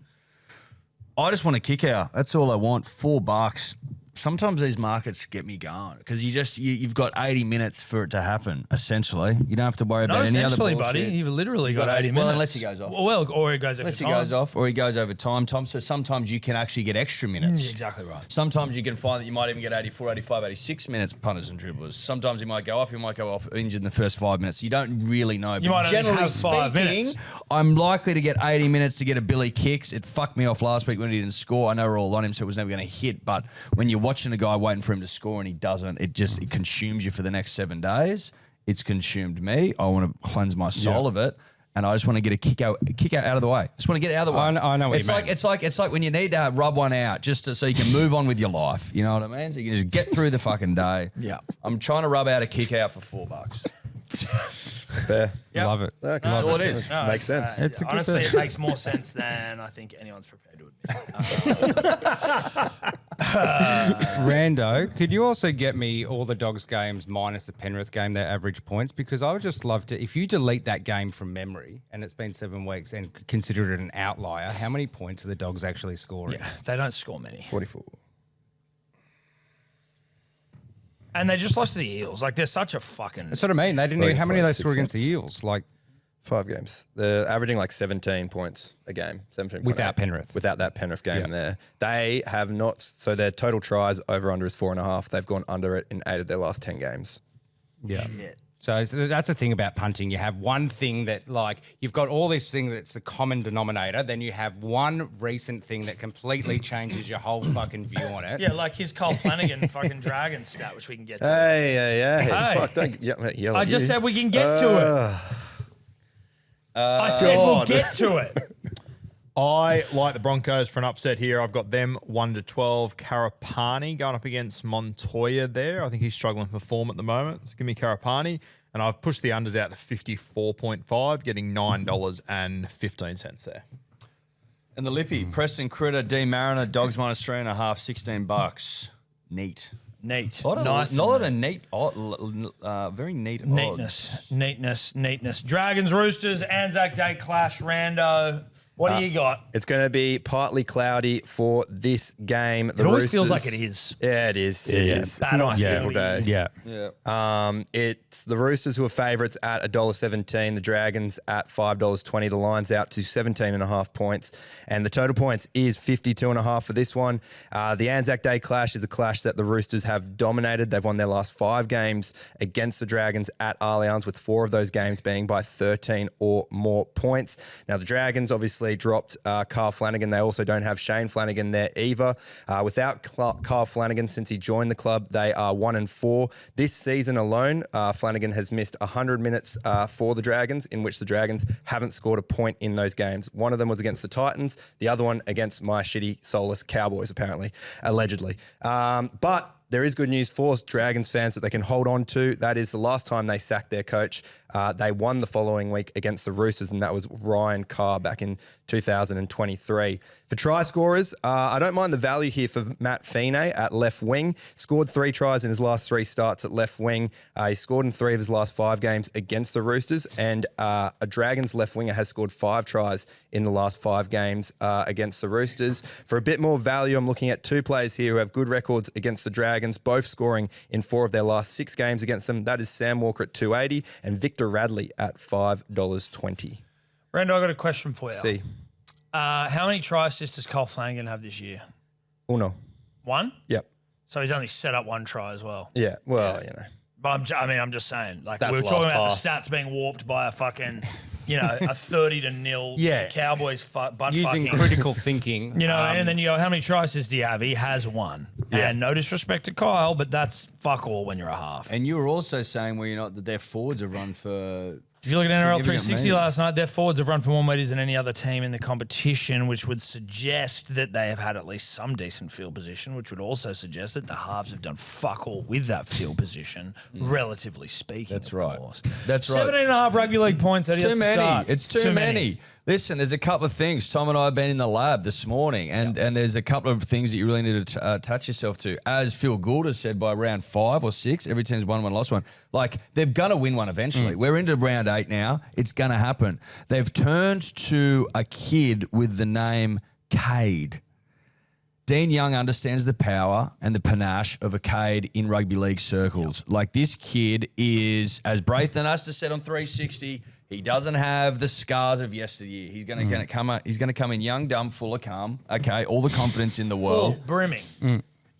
I just want to kick out. That's all I want. $4. Sometimes these markets get me going because you've got 80 minutes for it to happen. Essentially, you don't have to worry Not about any other essentially, bullshit. buddy. You've literally got 80 minutes. Well, unless he goes off. Well, or he goes over Unless time. he goes off or he goes over time, Tom. So sometimes you can actually get extra minutes. Exactly right. Sometimes you can find that you might even get 84, 85, 86 minutes punters and dribblers. Sometimes he might go off injured in the first 5 minutes. You don't really know. You might only have 5 minutes. I'm likely to get 80 minutes to get a Billy Kicks. It fucked me off last week when he didn't score. I know we're all on him, so it was never going to hit. But when you're watching a guy waiting for him to score and he doesn't, it consumes you for the next 7 days. It's consumed me. I want to cleanse my soul of it. And I just want to get a kick out of the way. I just want to get it out of the way. I know what you mean. It's like when you need to rub one out so you can move on with your life. You know what I mean? So you can just get through the fucking day. Yeah. I'm trying to rub out a kick out for $4. Fair. Yep. Love it. Okay. No, what that's it is. No, Makes sense. It's a good honestly, thing. it makes more sense than I think anyone's prepared to admit. Rando, could you also get me all the Dogs games minus the Penrith game, their average points? Because I would just love to, if you delete that game from memory and it's been 7 weeks and consider it an outlier, how many points are the Dogs actually scoring? Yeah, they don't score many. 44. And they just lost to the Eels. Like, they're such a fucking... That's what I mean. They didn't even, how many of those 6 score against the games. Eels? Like, 5 games. They're averaging like 17 points a game. 17 Without Penrith. Without that Penrith game there. They have not, so their total tries over under is 4.5. They've gone under it in 8 of their last 10 games. yeah. So that's the thing about punting. You have one thing that, like, you've got all this thing that's the common denominator. Then you have one recent thing that completely changes your whole fucking view on it. Yeah, like his Cole Flanagan fucking dragon stat, which we can get to. Hey. Hey. Fuck, don't yell I at just you. said we can get to it. I said we'll get to it. I like the Broncos for an upset here. I've got them 1-12. Karapani going up against Montoya there. I think he's struggling to perform at the moment. So give me Karapani. And I've pushed the unders out to 54.5, getting $9.15 there. And the Lippy, Preston Critter, D Mariner, Dogs minus 3.5, $16. Neat. Neat. Not Nice. a lot of neat, very neat odds. Neatness. Dragons, Roosters, Anzac Day clash, Rando. What do you got? It's going to be partly cloudy for this game. It always feels like it is. Yeah, it is. It is. It's a nice, beautiful day. Yeah. It's the Roosters who are favourites at $1.17. The Dragons at $5.20. The line's out to 17.5 points. And the total points is 52.5 for this one. The Anzac Day clash is a clash that the Roosters have dominated. They've won their last 5 games against the Dragons at Allianz, with 4 of those games being by 13 or more points. Now, the Dragons obviously dropped Carl Flanagan. They also don't have Shane Flanagan there either. Without Carl Flanagan, since he joined the club, they are 1-4. This season alone, Flanagan has missed 100 minutes for the Dragons, in which the Dragons haven't scored a point in those games. One of them was against the Titans, the other one against my shitty, soulless Cowboys, apparently, allegedly. But there is good news for Dragons fans that they can hold on to. That is the last time they sacked their coach. They won the following week against the Roosters, and that was Ryan Carr back in 2023. For try scorers, I don't mind the value here for Matt Fine at left wing. Scored 3 tries in his last 3 starts at left wing. He scored in 3 of his last 5 games against the Roosters, and a Dragons left winger has scored 5 tries in the last 5 games against the Roosters. For a bit more value, I'm looking at 2 players here who have good records against the Dragons, both scoring in 4 of their last 6 games against them. That is Sam Walker at $2.80 and Victor Radley at $5.20. Rando, I got a question for you. See. How many try assists does Cole Flanagan have this year? Uno. 1? Yep. So he's only set up 1 try as well. Yeah. Well, you know. But I'm just saying, like, That's we were the talking last about pass. the stats being warped by a fucking, a 30-0 Yeah. Cowboys butt Using fucking. critical thinking. And then you go, how many try assists do you have? He has 1. Yeah. And no disrespect to Kyle, but that's fuck all when you're a half. And you were also saying, that their forwards have run for... If you look at NRL significant 360 measure. last night, their forwards have run for more metres than any other team in the competition, which would suggest that they have had at least some decent field position, which would also suggest that the halves have done fuck all with that field position, relatively speaking. That's of right. course. That's right. 17.5 rugby league points. It's Eddie, too that's the many. start. It's too many. Listen, there's a couple of things. Tom and I have been in the lab this morning, and there's a couple of things that you really need to attach yourself to. As Phil Gould has said, by round 5 or 6, every team's won one, lost one. Like, they're going to win one eventually. We're into round 8 now. It's going to happen. They've turned to a kid with the name Cade. Dean Young understands the power and the panache of a Cade in rugby league circles. Like, this kid is, as Braithen Astor said on 360, he doesn't have the scars of yesteryear. He's going to come in young, dumb, full of calm. Okay, all the confidence in the world. Full, brimming.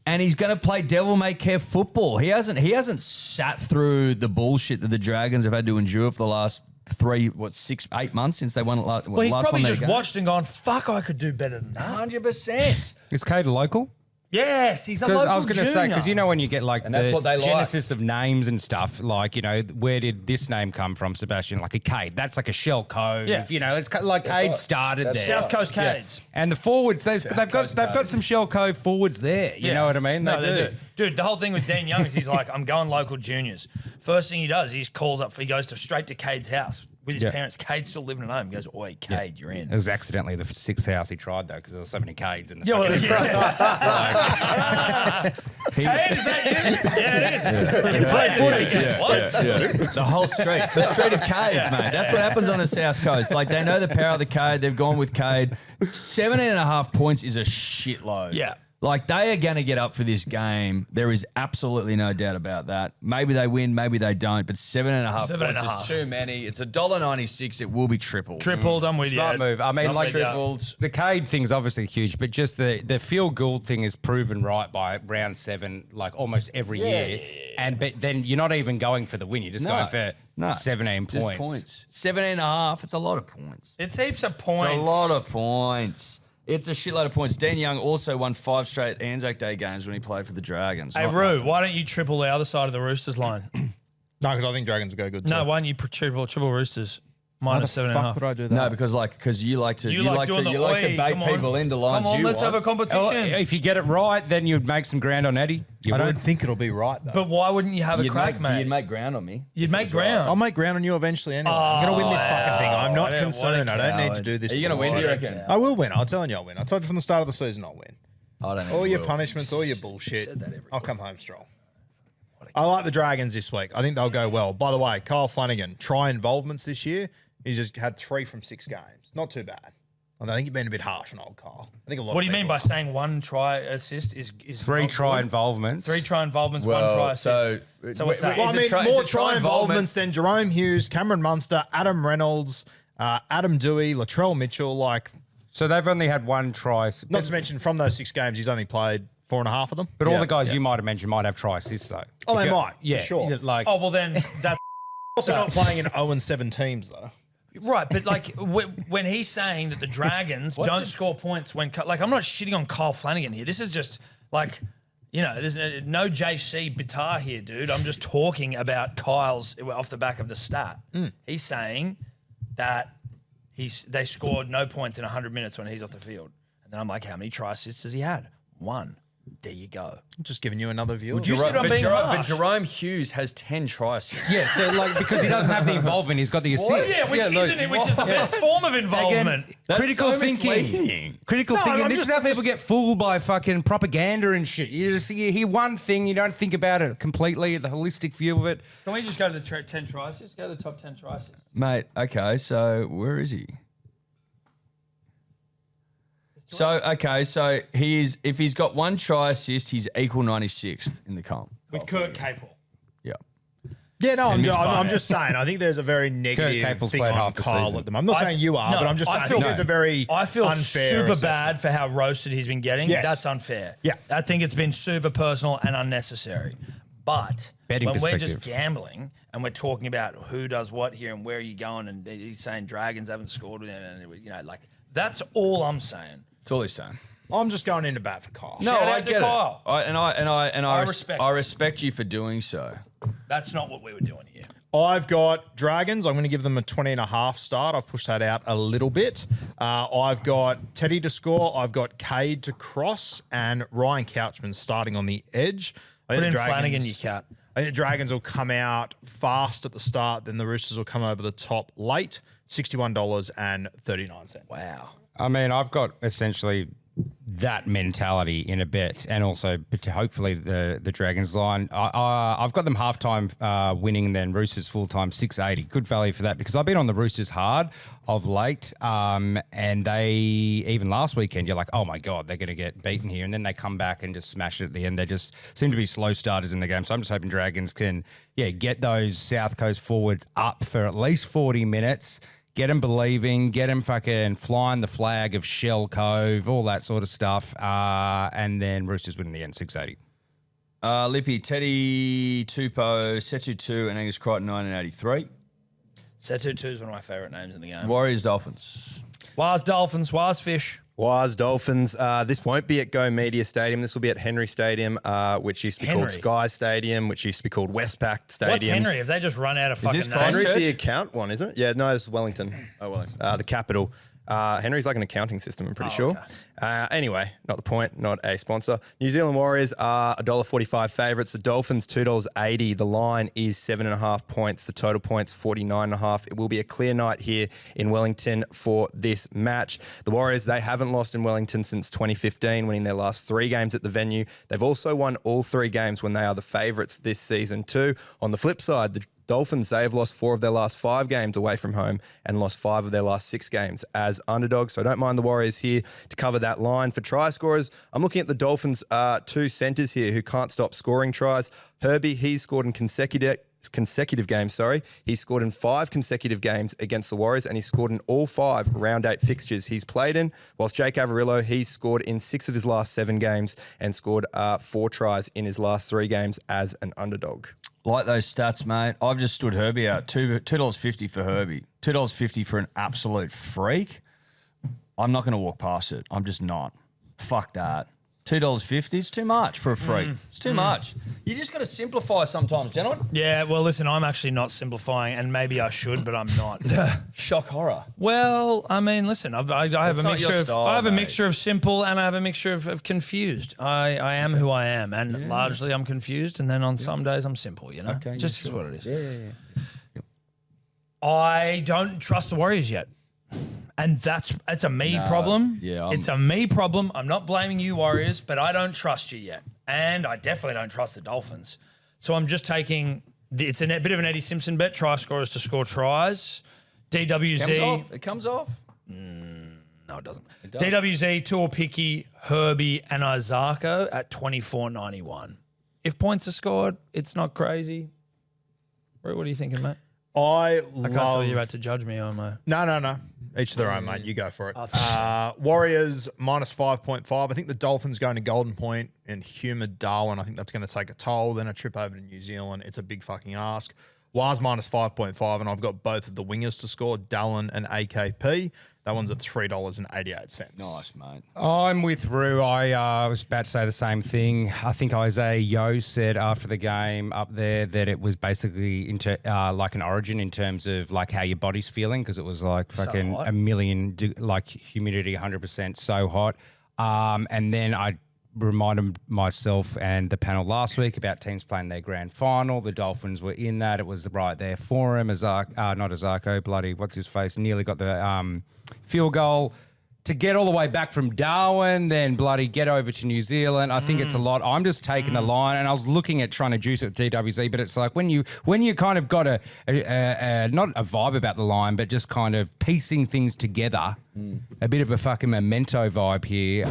And he's going to play devil may care football. He hasn't sat through the bullshit that the Dragons have had to endure for the last 6, 8 months since they won last. Well, he's last probably one just watched and gone, fuck, I could do better than that. 100%. Is Cade local? Yes, he's a local I was going to say, because you know when you get like that's what they like. genesis of names and stuff, like, you know, where did this name come from, Sebastian? Like a Cade. That's like a Shell Cove. Yeah. You know, it's like Cade started there. South Coast Cades. And the forwards, they've got some Shell Cove forwards there. You know what I mean? No, they do. Dude, the whole thing with Dean Young is he's like, I'm going local juniors. First thing he does, he just calls up, he goes straight to Cade's house with his parents. Cade's still living at home. He goes, oi, Cade, you're in. It was accidentally the sixth house he tried, though, because there were so many Cades in the Yeah, well, fucking- Cade, is that you? Yeah, it is. You played footy. What? The whole street. The street of Cades, mate. That's what happens on the South Coast. Like, they know the power of the Cade. They've gone with Cade. 17.5 points is a shitload. Yeah. Like, they are going to get up for this game. There is absolutely no doubt about that. Maybe they win, maybe they don't, but 7.5 points is too many. It's $1.96. It will be tripled. Tripled, I'm with you. Smart move. I mean, I'm like with you. tripled. the Cade thing's obviously huge, but just the field goal thing is proven right by round 7, like almost every year. But then you're not even going for the win. You're just going for 17 Just points. points. 17.5. It's a lot of points. It's heaps of points. It's a lot of points. It's a shitload of points. Dean Young also won 5 straight Anzac Day games when he played for the Dragons. Hey, Not Roo, nothing. why don't you triple the other side of the Roosters line? No, because I think Dragons will go good too. No, why don't you triple Roosters? Why the Minus fuck 7.5. would I do that? No, because you like to doing the bait come on. people into lines. Come on, you let's have a want. competition. Oh, if you get it right, then you'd make some ground on Eddie. You I would. don't think it'll be right though. But why wouldn't you have a crack, mate? You'd make ground on me. You'd make ground. I'll make ground on you eventually anyway. I'm going to win this fucking thing. I'm not what a concerned. I don't need to coward. do this. Are you going to win, do you bullshit. reckon? I will win. I'm telling you I'll win. I told you from the start of the season I'll win. I don't know. All your punishments, all your bullshit. I'll come home strong. I like the Dragons this week. I think they'll go well. By the way, Kyle Flanagan, try involvements this year. He's just had 3 from 6 games. Not too bad. I think you've been a bit harsh on old Kyle. I think a lot. What do you of mean people by saying 1 try assist is 3 not try good? involvements. 3 try involvements, 1 try assist. So what's that? Well, I Is it mean, try- more is it try try involvements than Jerome Hughes, Cameron Munster, Adam Reynolds, Adam Dewey, Latrell Mitchell. Like, So they've only had 1 try. not to mention from those 6 games, he's only played 4.5 of them. But all the guys you might have mentioned might have try assists, though. Oh, If they you- might, for Yeah. sure. Like, Oh, well then, that's Also not playing in 0-7 teams though. right. But like when he's saying that the Dragons don't score points when, like, I'm not shitting on Kyle Flanagan here. This is just like, you know, there's no JC Bitar here, dude. I'm just talking about Kyle's off the back of the stat. He's saying that they scored no points in 100 minutes when he's off the field. And then I'm like, how many try assists has he had? 1. There you go. Just giving you another view. You said I'm being But harsh. Jerome Hughes has 10 try assists. yeah, so like because he doesn't have the involvement, he's got the assist. Yeah, which is the best form of involvement. That's critical so thinking. misleading. Critical No, thinking. I'm This just- is how I'm people just- get fooled by fucking propaganda and shit. You hear one thing, you don't think about it completely, the holistic view of it. Can we just go to the 10 try assists? Go to the top 10 try assists. Mate, okay, so where is he? So if he's got 1 try assist, he's equal 96th in the comp. With Kurt Capel. Yeah. Yeah, no, I'm just saying. I think there's a very negative Capel's thing played on half the Kyle season. at the moment. I'm not saying you are, but I'm just saying I think there's a very I feel unfair super assessment. bad for how roasted he's been getting. Yes. That's unfair. Yeah. I think it's been super personal and unnecessary. But Betting when we're just perspective. gambling and we're talking about who does what here and where are you going, and he's saying Dragons haven't scored, and you know, like that's all I'm saying. That's all he's saying. I'm just going into bat for Kyle. Shout out to get Kyle. it. I respect I it. respect you for doing so. That's not what we were doing here. I've got Dragons. I'm going to give them a 20.5 start. I've pushed that out a little bit. I've got Teddy to score. I've got Cade to cross, and Ryan Couchman starting on the edge. I Put think in the Flanagan, you cat. I think the Dragons will come out fast at the start, then the Roosters will come over the top late. $61.39. Wow. I mean, I've got essentially that mentality in a bet, and also hopefully the Dragons line. I've got them halftime winning, then Roosters full time 680. Good value for that because I've been on the Roosters hard of late, and they even last weekend you're like, oh my god, they're going to get beaten here, and then they come back and just smash it at the end. They just seem to be slow starters in the game. So I'm just hoping Dragons can get those South Coast forwards up for at least 40 minutes. Get them believing, get them fucking flying the flag of Shell Cove, all that sort of stuff. And then Roosters win in the end, 680. Lippy, Teddy, Tupou, Setu 2, and Angus Crichton 1983. Setu 2 is one of my favourite names in the game. Warriors, Dolphins. Waz Dolphins, Waz Fish. Waz Dolphins. This won't be at Go Media Stadium. This will be at Henry Stadium, which used to be called Sky Stadium, which used to be called Westpac Stadium. What's Henry? Have they just run out of fucking names? Henry's the account one, isn't it? Yeah, no, it's Wellington. Oh, Wellington. The capital. Henry's like an accounting system, I'm pretty sure. Okay. Anyway, not the point, not a sponsor. New Zealand Warriors are $1.45 favourites. The Dolphins, $2.80. The line is 7.5 points. The total points, 49.5. It will be a clear night here in Wellington for this match. The Warriors, they haven't lost in Wellington since 2015, winning their last 3 games at the venue. They've also won all 3 games when they are the favourites this season too. On the flip side, the Dolphins, they have lost 4 of their last 5 games away from home and lost 5 of their last 6 games as underdogs. So I don't mind the Warriors here to cover that line. For try scorers, I'm looking at the Dolphins' 2 centres here who can't stop scoring tries. Herbie, he's scored in consecutive games, He's scored in 5 consecutive games against the Warriors, and he's scored in all 5 round 8 fixtures he's played in. Whilst Jake Averillo, he's scored in 6 of his last 7 games and scored 4 tries in his last 3 games as an underdog. Like those stats, mate. I've just stood Herbie out. $2.50 for Herbie. $2.50 for an absolute freak. I'm not going to walk past it. I'm just not. Fuck that. $2.50, it's too much for a freak. It's too much. You just got to simplify sometimes, gentlemen. Yeah, well, listen, I'm actually not simplifying, and maybe I should, but I'm not. Shock horror. Well, I mean, listen, I have a not your mixture of style, I have a mate. mixture of simple and I have a mixture of confused. I am who I am, and largely I'm confused, and then on some days I'm simple. You know, Okay, just yeah, is what it is. Yeah. I don't trust the Warriors yet. And that's a me problem. yeah, it's a me problem. I'm not blaming you, Warriors, but I don't trust you yet. And I definitely don't trust the Dolphins. So I'm just taking, it's a bit of an Eddie Simpson bet, try scorers to score tries. DWZ. It comes off. No, it doesn't. does. DWZ, Tuapiki, Herbie, and Izako at 24.91. If points are scored, it's not crazy. What are you thinking, mate? I can't tell you about to judge me on my... No. Each to their own, mate. You go for it. Warriors minus 5.5. I think the Dolphins going to Golden Point and humid Darwin. I think that's going to take a toll. Then a trip over to New Zealand. It's a big fucking ask. Waz minus 5.5, and I've got both of the wingers to score, Dallin and AKP. That one's at $3.88. Nice, mate. I'm with Rue. I was about to say the same thing. I think Isaiah Yo said after the game up there that it was basically like an origin in terms of like how your body's feeling, because it was like fucking a million, like humidity, 100%, so hot. And then I reminded myself and the panel last week about teams playing their grand final. The Dolphins were in that. It was right there for him. Not Izako, bloody, what's his face? Nearly got the field goal to get all the way back from Darwin, then bloody get over to New Zealand. I think it's a lot. I'm just taking the line, and I was looking at trying to juice it at DWZ, but it's like when you kind of got a not a vibe about the line, but just kind of piecing things together, a bit of a fucking memento vibe here.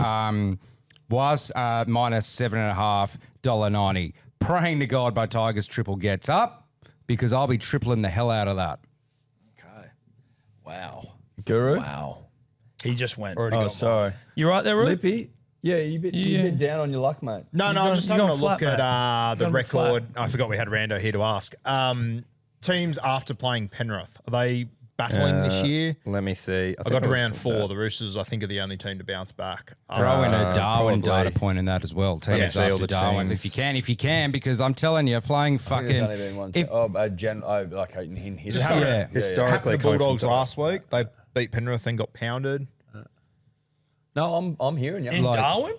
Was minus $7.5, $1.90. Praying to God my Tigers triple gets up, because I'll be tripling the hell out of that. Okay. Wow. Guru? Wow. He just went. Oh, sorry. You right there, Rue? Lippy? Yeah, you bit down on your luck, mate. No, I'm just having a look at the Gone record. I forgot we had Rando here to ask. Teams after playing Penrith, are they battling this year? Let me see. I got to round 4. The Roosters, I think, are the only team to bounce back. Throw in a Darwin probably. data point in that as well. Teams see all after the Darwin, teams. if you can, because I'm telling you, flying There's only fucking. been one. if- Like in history. Just happened, Yeah. Historically, happened to coming from Bulldogs top. last week. They beat Penrith and got pounded. No, I'm hearing you. In Darwin?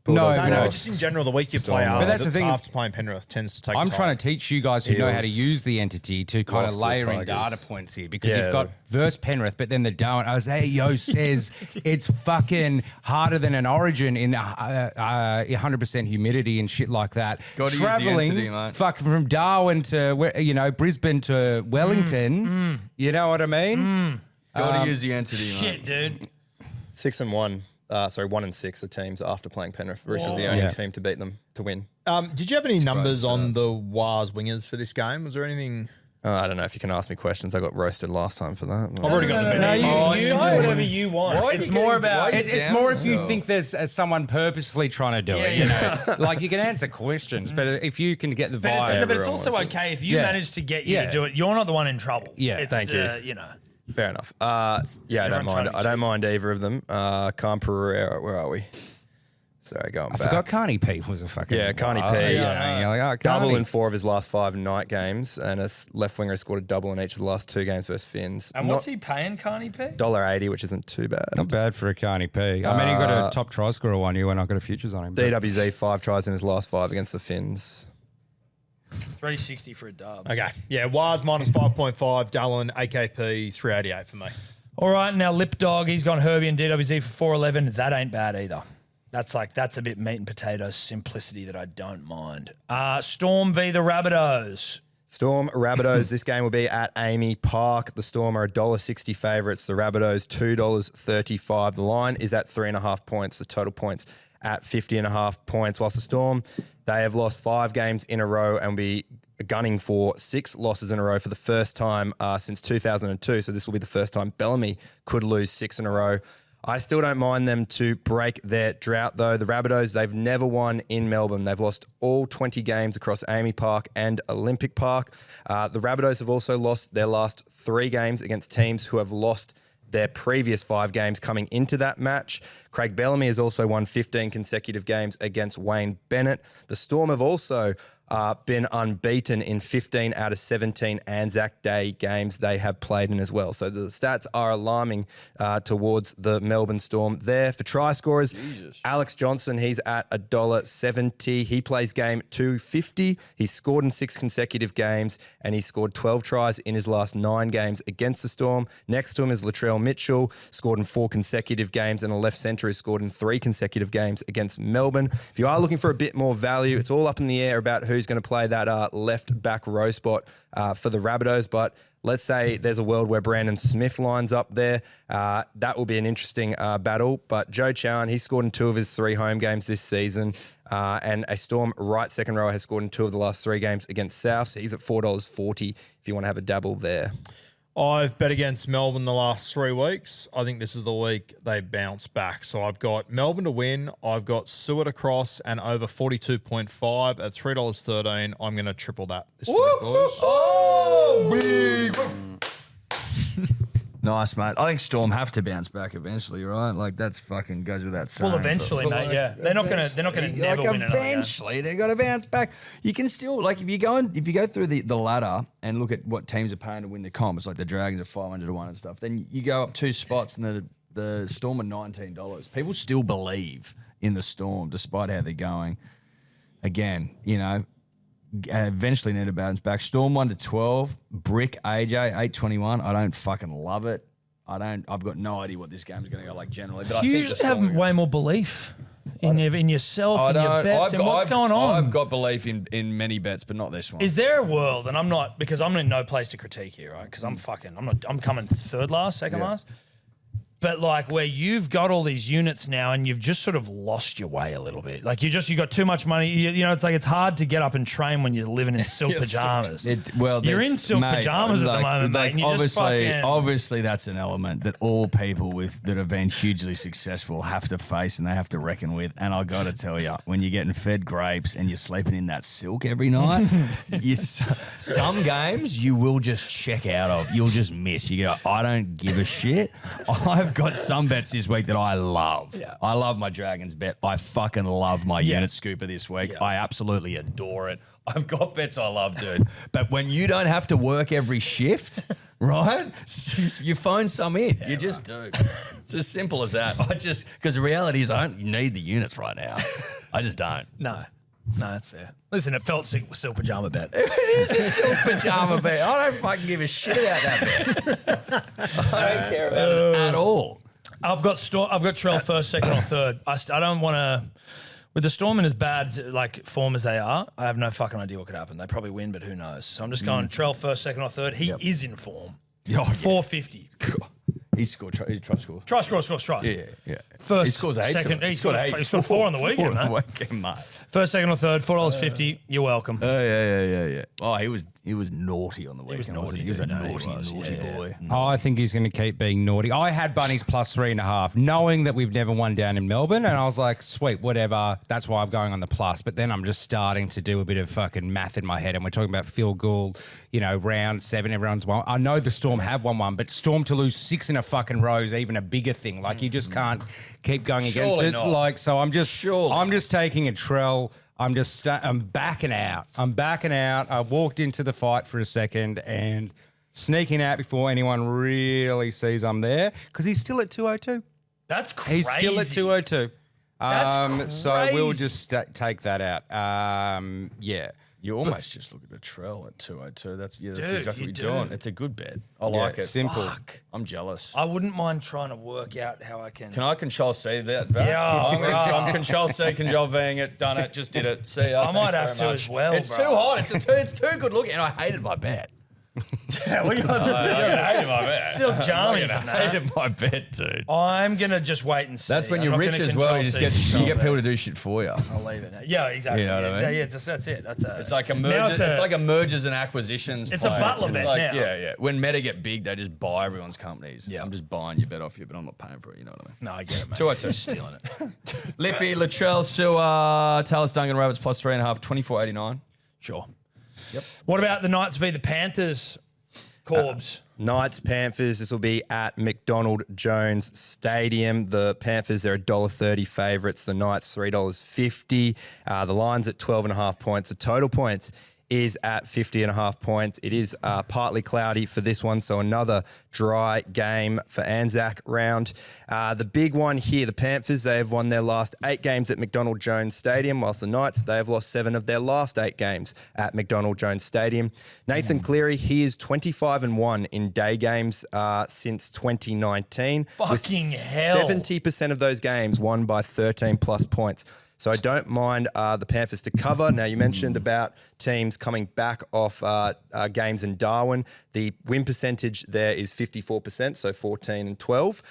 No, No, just in general, the week you play Storm. after, But that's the thing. after playing Penrith tends to take I'm time. trying to teach you guys who know how to Eels use the entity to kind of lost to layer in Tigers. data points here, because Yeah. you've got versus Penrith, but then the Darwin. Isaiah Yo says it's fucking harder than an Origin in 100% humidity and shit like that. Gotta use the Traveling entity, mate. fucking from Darwin to Brisbane to Wellington. You know what I mean? Got to use the entity, Shit, mate. dude. 6-1. 1 and 6 are teams after playing Penrith. Roosters are the only Yeah. team to beat them to win. Did you have any numbers on the Waz wingers for this game? Was there anything? I don't know if you can ask me questions. I got roasted last time for that. I've already got the No, bet. you do whatever you want. Why are It's you more getting- about... why are It's down more if you yourself. think there's someone purposely trying to do it. You know, like you can answer questions, but if you can get the But vibe, it's everyone also wants it. okay if you Yeah. manage to get you Yeah. to do it. You're not the one in trouble. Yeah, It's, thank you. Fair enough. Yeah, I don't mind. I don't mind either of them. Khan Pereira, where are we? Sorry, going back. I forgot Carney Pete was a fucking... Yeah, Carney wild. P. Yeah, you're like, oh, Double Carney. in 4 of his last 5 night games, and a left winger has scored a double in each of the last 2 games versus Finns. And what's he paying, Carney P? $1.80, which isn't too bad. Not bad for a Carney P. I mean, he got a top try scorer 1 year when I got a futures on him. but- DWZ 5 tries in his last 5 against the Finns. 360 for a dub. Okay. Yeah, Waz minus 5.5, Dallin, AKP, 388 for me. All right, now Lip Dog, he's gone Herbie and DWZ for 411. That ain't bad either. That's a bit meat and potatoes simplicity that I don't mind. Storm v the Rabbitohs. Storm, Rabbitohs. This game will be at Amy Park. The Storm are $1.60 favourites. The Rabbitohs, $2.35. The line is at 3.5 points. The total points at 50.5 points. Whilst the Storm, they have lost 5 games in a row and will be gunning for 6 losses in a row for the first time since 2002. So this will be the first time Bellamy could lose 6 in a row. I still don't mind them to break their drought, though. The Rabbitohs, they've never won in Melbourne. They've lost all 20 games across Amy Park and Olympic Park. The Rabbitohs have also lost their last 3 games against teams who have lost their previous 5 games coming into that match. Craig Bellamy has also won 15 consecutive games against Wayne Bennett. The Storm have also been unbeaten in 15 out of 17 Anzac Day games they have played in as well. So the stats are alarming towards the Melbourne Storm there. For try scorers, Alex Johnson, he's at $1.70. He plays game 250. He's scored in 6 consecutive games and he's scored 12 tries in his last 9 games against the Storm. Next to him is Latrell Mitchell, scored in 4 consecutive games, and a left centre who's scored in 3 consecutive games against Melbourne. If you are looking for a bit more value, it's all up in the air about who's going to play that left back row spot for the Rabbitohs. But let's say there's a world where Brandon Smith lines up there. That will be an interesting battle. But Joe Chowan, he scored in 2 of his 3 home games this season. And a Storm right second rower has scored in 2 of the last 3 games against South. He's at $4.40 if you want to have a dabble there. I've bet against Melbourne the last 3 weeks. I think this is the week they bounce back. So I've got Melbourne to win. I've got Seward across and over 42.5 at $3.13. I'm going to triple that this week, boys. Oh, big. Nice, mate. I think Storm have to bounce back eventually, right? Like that's fucking goes without saying. Well, eventually, mate. Yeah, they're not gonna never win another game. Eventually, they're gonna bounce back. You can still like if you go through the ladder and look at what teams are paying to win the comp. It's like the Dragons are 500 to 1 and stuff. Then you go up 2 spots and the Storm are $19. People still believe in the Storm despite how they're going. Again, you know. Eventually need to bounce back. Storm 1 to 12. Brick AJ 821. I don't fucking love it. I've got no idea what this game's going to go like generally. But You I think just have way more belief in yourself and your bets. And what's going on? I've got belief in many bets, but not this one. Is there a world? And I'm not because I'm in no place to critique here, right? Because I'm coming third last, second last. But like where you've got all these units now and you've just sort of lost your way a little bit. Like you got too much money. You know, it's like it's hard to get up and train when you're living in silk pajamas. You're in silk pajamas at the moment, mate. And you obviously, that's an element that all people that have been hugely successful have to face and they have to reckon with. And I got to tell you, when you're getting fed grapes and you're sleeping in that silk every night, some games you will just check out of. You'll just miss. You go, I don't give a shit. I've got some bets this week that I love. Yeah. I love my Dragons bet. I fucking love my unit scooper this week. Yeah. I absolutely adore it. I've got bets I love, dude. But when you don't have to work every shift, right? You phone some in. You just do. It's as simple as that. Because the reality is I don't need the units right now. I just don't. No, that's fair. Listen, it felt silk pajama bet. It is a silk pajama bet. I don't fucking give a shit about that bet. I don't care about it at all. I've got Trell first, second, or third. I don't want to. With the Storm in as bad like form as they are, I have no fucking idea what could happen. They probably win, but who knows? So I'm just going Trell first, second, or third. He is in form. 450. He's try scores. Try scores. Yeah. First, he scores 8. Second, he scored 4 on the weekend, mate. Mate. First, second, or third, $4.50. You're welcome. Yeah. Oh, He was naughty on the weekend. naughty, He was a dude. No, he naughty, was, naughty yeah. boy. Oh, I think he's going to keep being naughty. I had Bunnies plus 3.5, knowing that we've never won down in Melbourne, and I was like, sweet, whatever. That's why I'm going on the plus. But then I'm just starting to do a bit of fucking math in my head, and we're talking about field goal, round 7, everyone's won. I know the Storm have won one, but Storm to lose 6 in a fucking row is even a bigger thing. Like, you just can't keep going against Surely it. not. Like, so I'm just Surely taking a Trell. I'm backing out. I walked into the fight for a second and sneaking out before anyone really sees I'm there because he's still at 202. That's crazy. He's still at 202. That's So we'll crazy. just take that out. Yeah. You almost just look at a Trell at 202. That's Dude, exactly you what you're doing. do. It's a good bet. I like it. Simple. Fuck. I'm jealous. I wouldn't mind trying to work out how I can. Can I Control C that? Val? Yeah, I'm Control C, Control Ving it, done it, just did it. See ya. I might Thanks have very to much. as well, It's bro. too hot. It's too good looking, and I hated my bet. What you guys I hated my bet. Still jammies I and that. hated my bet, dude. I'm gonna just wait and see. That's when I'm you're not rich gonna as well. You just control get C, you get control people to do shit for you. I'll leave it. Yeah, exactly. You know what I mean? Yeah, that's it. It's like a Now merger. It's like a mergers and acquisitions. It's a play. Butler It's bet like, now. Yeah. When Meta get big, they just buy everyone's companies. Yeah. I'm just buying your bet off you, but I'm not paying for it. You know what I mean? No, I get it, mate. 202. Stealing it. Lippy, Latrell, Sewer, Tallis, Duncan, Rabbits plus 3.5, 24.89. Sure. Yep. What about the Knights v the Panthers? Corbs. Knights, Panthers, this will be at McDonald Jones Stadium. The Panthers, they're $1.30 favourites. The Knights, $3.50. The line's at 12.5 points. The total points is at 50.5 points. It is partly cloudy for this one, so another dry game for Anzac round. The big one here, the Panthers, they have won their last 8 games at McDonald Jones Stadium, whilst the Knights, they have lost 7 of their last 8 games at McDonald Jones Stadium. Nathan Cleary, he is 25-1 in day games since 2019. Fucking hell. 70% of those games won by 13 plus points. So I don't mind the Panthers to cover. Now, you mentioned about teams coming back off games in Darwin. The win percentage there is 54%, so 14 and 12.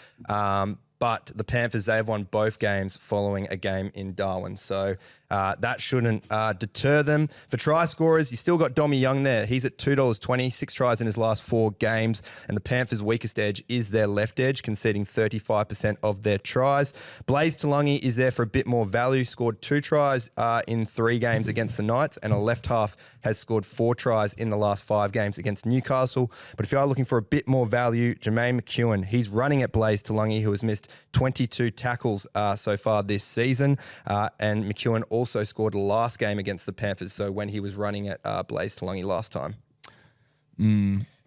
But the Panthers, they have won both games following a game in Darwin. So that shouldn't deter them. For try scorers, you still got Dommy Young there. He's at $2.20, 6 tries in his last 4 games. And the Panthers' weakest edge is their left edge, conceding 35% of their tries. Blaze Talangi is there for a bit more value, scored 2 tries in 3 games against the Knights, and a left half has scored 4 tries in the last 5 games against Newcastle. But if you are looking for a bit more value, Jermaine McEwen, he's running at Blaze Talangi, who has missed 22 tackles so far this season. And McEwen also scored last game against the Panthers, so when he was running at Blaze Talangi last time.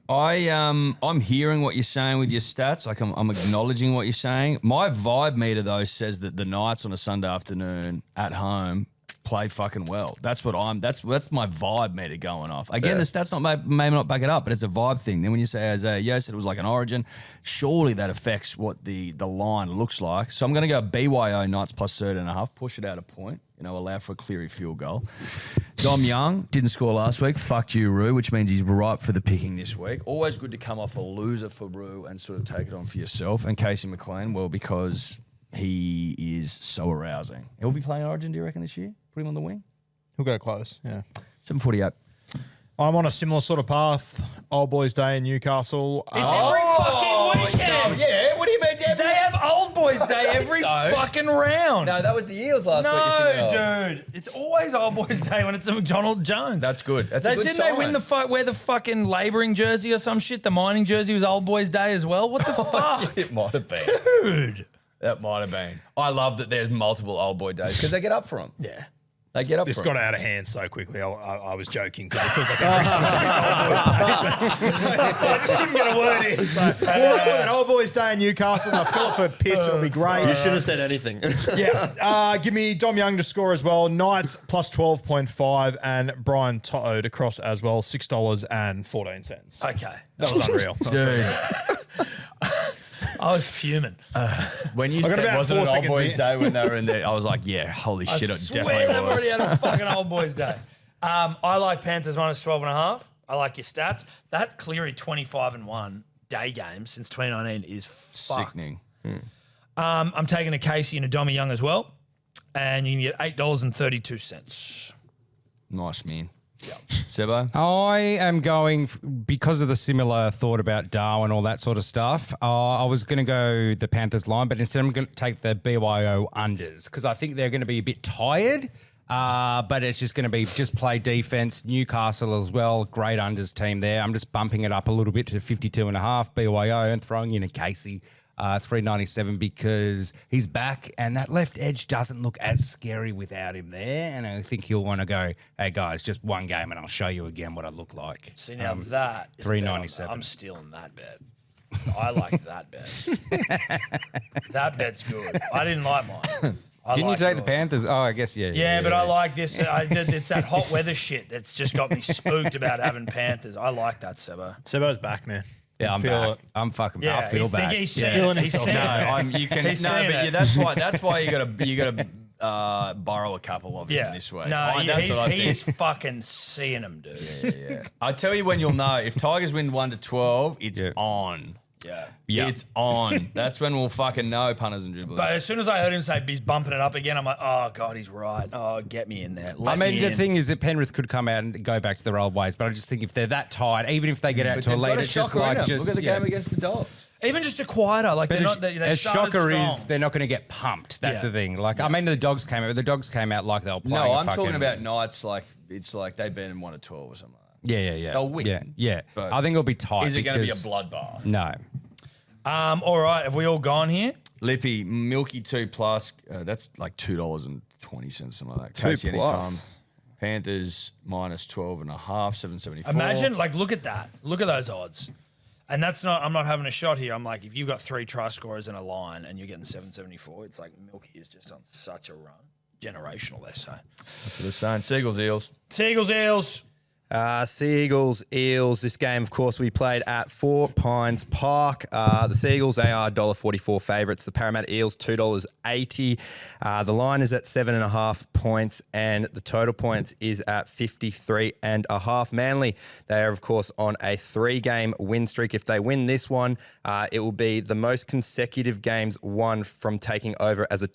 I'm hearing what you're saying with your stats. Like I'm acknowledging what you're saying. My vibe meter though says that the Knights on a Sunday afternoon at home play fucking well. That's what that's my vibe meter going off. Again, the stats may not back it up, but it's a vibe thing. Then when you say Isaiah Yo said it was like an origin, surely that affects what the line looks like. So I'm going to go BYO Knights plus 13.5, push it out a point. Allow for a Cleary field goal. Dom Young didn't score last week. Fucked you, Roo, which means he's ripe for the picking this week. Always good to come off a loser for Roo and sort of take it on for yourself. And Casey McLean, well, because he is so arousing. He'll be playing Origin, do you reckon, this year? Put him on the wing? He'll go close, yeah. 7:48. I'm on a similar sort of path. Old Boys Day in Newcastle. It's every fucking weekend. Yeah, what do you mean? They have Old Boys Day every fucking round. No, that was the Eels last week. No, dude. It's always Old Boys Day when it's a McDonald Jones. That's good. That's a good Didn't sign. they win the fight, wear the fucking labouring jersey or some shit? The mining jersey was Old Boys Day as well? What the fuck? It might have been. Dude. That might have been. I love that there's multiple Old Boy days because they get up for them. Yeah. They get up This for got them. out of hand so quickly. I was joking because it feels like every single Old Boys Day. I just couldn't get a word in. So we'll call it Old Boys Day in Newcastle. They'll fill it for piss. It'll be great. You should have said anything. Yeah. Give me Dom Young to score as well. Knights plus 12.5 and Brian To'o to cross as well. $6.14. Okay. That was unreal. Dude, I was fuming. when you got said about wasn't 4 it Old seconds Boys in. Day when they were in there, I was like, yeah, holy shit, it swear definitely they've was. already had a fucking Old Boys Day. I like Panthers minus 12.5. I like your stats. That Cleary 25-1 day game since 2019 is fucked. Sickening. I'm taking a Casey and a Dommy Young as well. And you can get $8.32. Nice, man. Sebbo? I am going because of the similar thought about Darwin, all that sort of stuff. I was going to go the Panthers line, but instead I'm going to take the BYO unders because I think they're going to be a bit tired. But it's just going to be just play defense. Newcastle as well, great unders team there. I'm just bumping it up a little bit to 52.5 BYO and throwing in a Casey. 397 because he's back and that left edge doesn't look as scary without him there. And I think he'll want to go, hey guys, just one game and I'll show you again what I look like. See, now that is 397. I'm stealing that bet. I like that bet. That bet's good. I didn't like mine. Didn't you take the Panthers? Oh, I guess, yeah. Yeah, but I like this. It's that hot weather shit that's just got me spooked about having Panthers. I like that, Sebbo. Sebbo's back, man. Yeah, I'm Feel back. it. I'm fucking Yeah, I feel back. He's feeling he's himself. seeing No, it. you can. He's No, seeing but it. that's why you gotta borrow a couple of him this week. No, That's what I he's think. fucking seeing them, dude. Yeah. I tell you when you'll know if Tigers win 1-12, it's on. Yeah. It's on. That's when we'll fucking know, punters and dribblers. But as soon as I heard him say he's bumping it up again, I'm like, oh, God, he's right. Oh, get me in there. I mean, the thing is that Penrith could come out and go back to their old ways, but I just think if they're that tired, even if they get out But to a they've got lead, a it's just shocker in like them. Look at the game against the Dogs. Even just a quieter, like But they're not. They as started shocker strong. is, they're not going to get pumped. That's Yeah. the thing. Like, I mean, the Dogs came out. The Dogs came out like they were playing. No, a I'm fucking, talking about nights like it's like they've been in 1-12 or something like that. Yeah. They'll win. Yeah. But I think it'll be tight. Is it going to be a because- bloodbath? No. All right, have we all gone here? Lippy, Milky 2+, that's like $2.20, something like that. Casey 2+. anytime. Panthers -12.5, 774. Imagine, like, look at that. Look at those odds. And that's not, I'm not having a shot here. I'm like, if you've got 3 try scorers in a line and you're getting 774, it's like Milky is just on such a run. Generational, they say. That's what they're saying. Seagulls, Eels. Seagulls, Eels. Seagulls, Eels. This game, of course, we played at 4 Pines Park. The Seagulls, they are $1.44 favourites. The Parramatta Eels, $2.80. The line is at 7.5 points, and the total points is at 53.5. Manly, they are, of course, on a 3-game win streak. If they win this one, it will be the most consecutive games won from taking over as a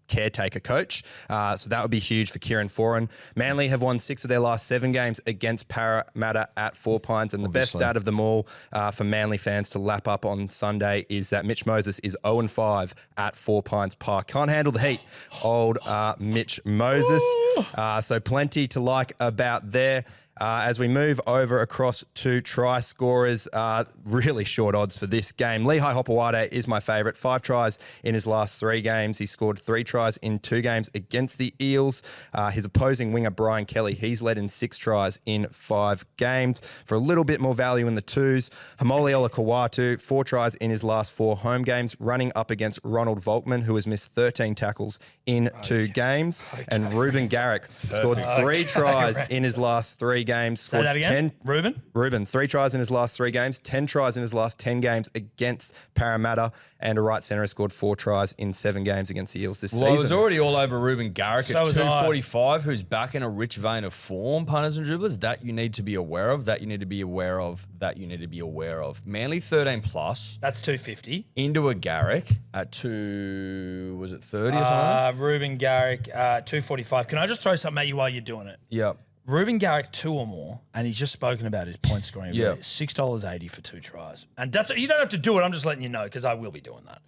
caretaker coach. So that would be huge for Kieran Foran. Manly have won 6 of their last 7 games against Parramatta at 4 Pines. And the best out of them all for Manly fans to lap up on Sunday is that Mitch Moses is 0-5 at 4 Pines Park. Can't handle the heat, old Mitch Moses. So plenty to like about there. As we move over across to try scorers, really short odds for this game. Lehigh Hopewade is my favourite. 5 tries in his last 3 games. He scored 3 tries in 2 games against the Eels. His opposing winger, Brian Kelly, he's led in 6 tries in 5 games. For a little bit more value in the 2s, Hamoli Olakawatu, 4 tries in his last 4 home games, running up against Ronald Volkman, who has missed 13 tackles in 2 games. And Ruben Garrick scored 3 tries in his last 3 games. Say that again. Ruben, 3 tries in his last 3 games, 10 tries in his last 10 games against Parramatta, and a right centre has scored 4 tries in 7 games against the Eels this Well, I was season. already all over Ruben Garrick So at was I. 245, who's back in a rich vein of form, punters and dribblers. That you need to be aware of. That you need to be aware of. That you need to be aware of. Manly 13+. that's 250. Into a Garrick at 230 or something? Ruben Garrick, 245. Can I just throw something at you while you're doing it? Yep. Ruben Garrick 2 or more, and he's just spoken about his point scoring ability. Yeah. $6.80 for 2 tries. And that's, you don't have to do it. I'm just letting you know because I will be doing that.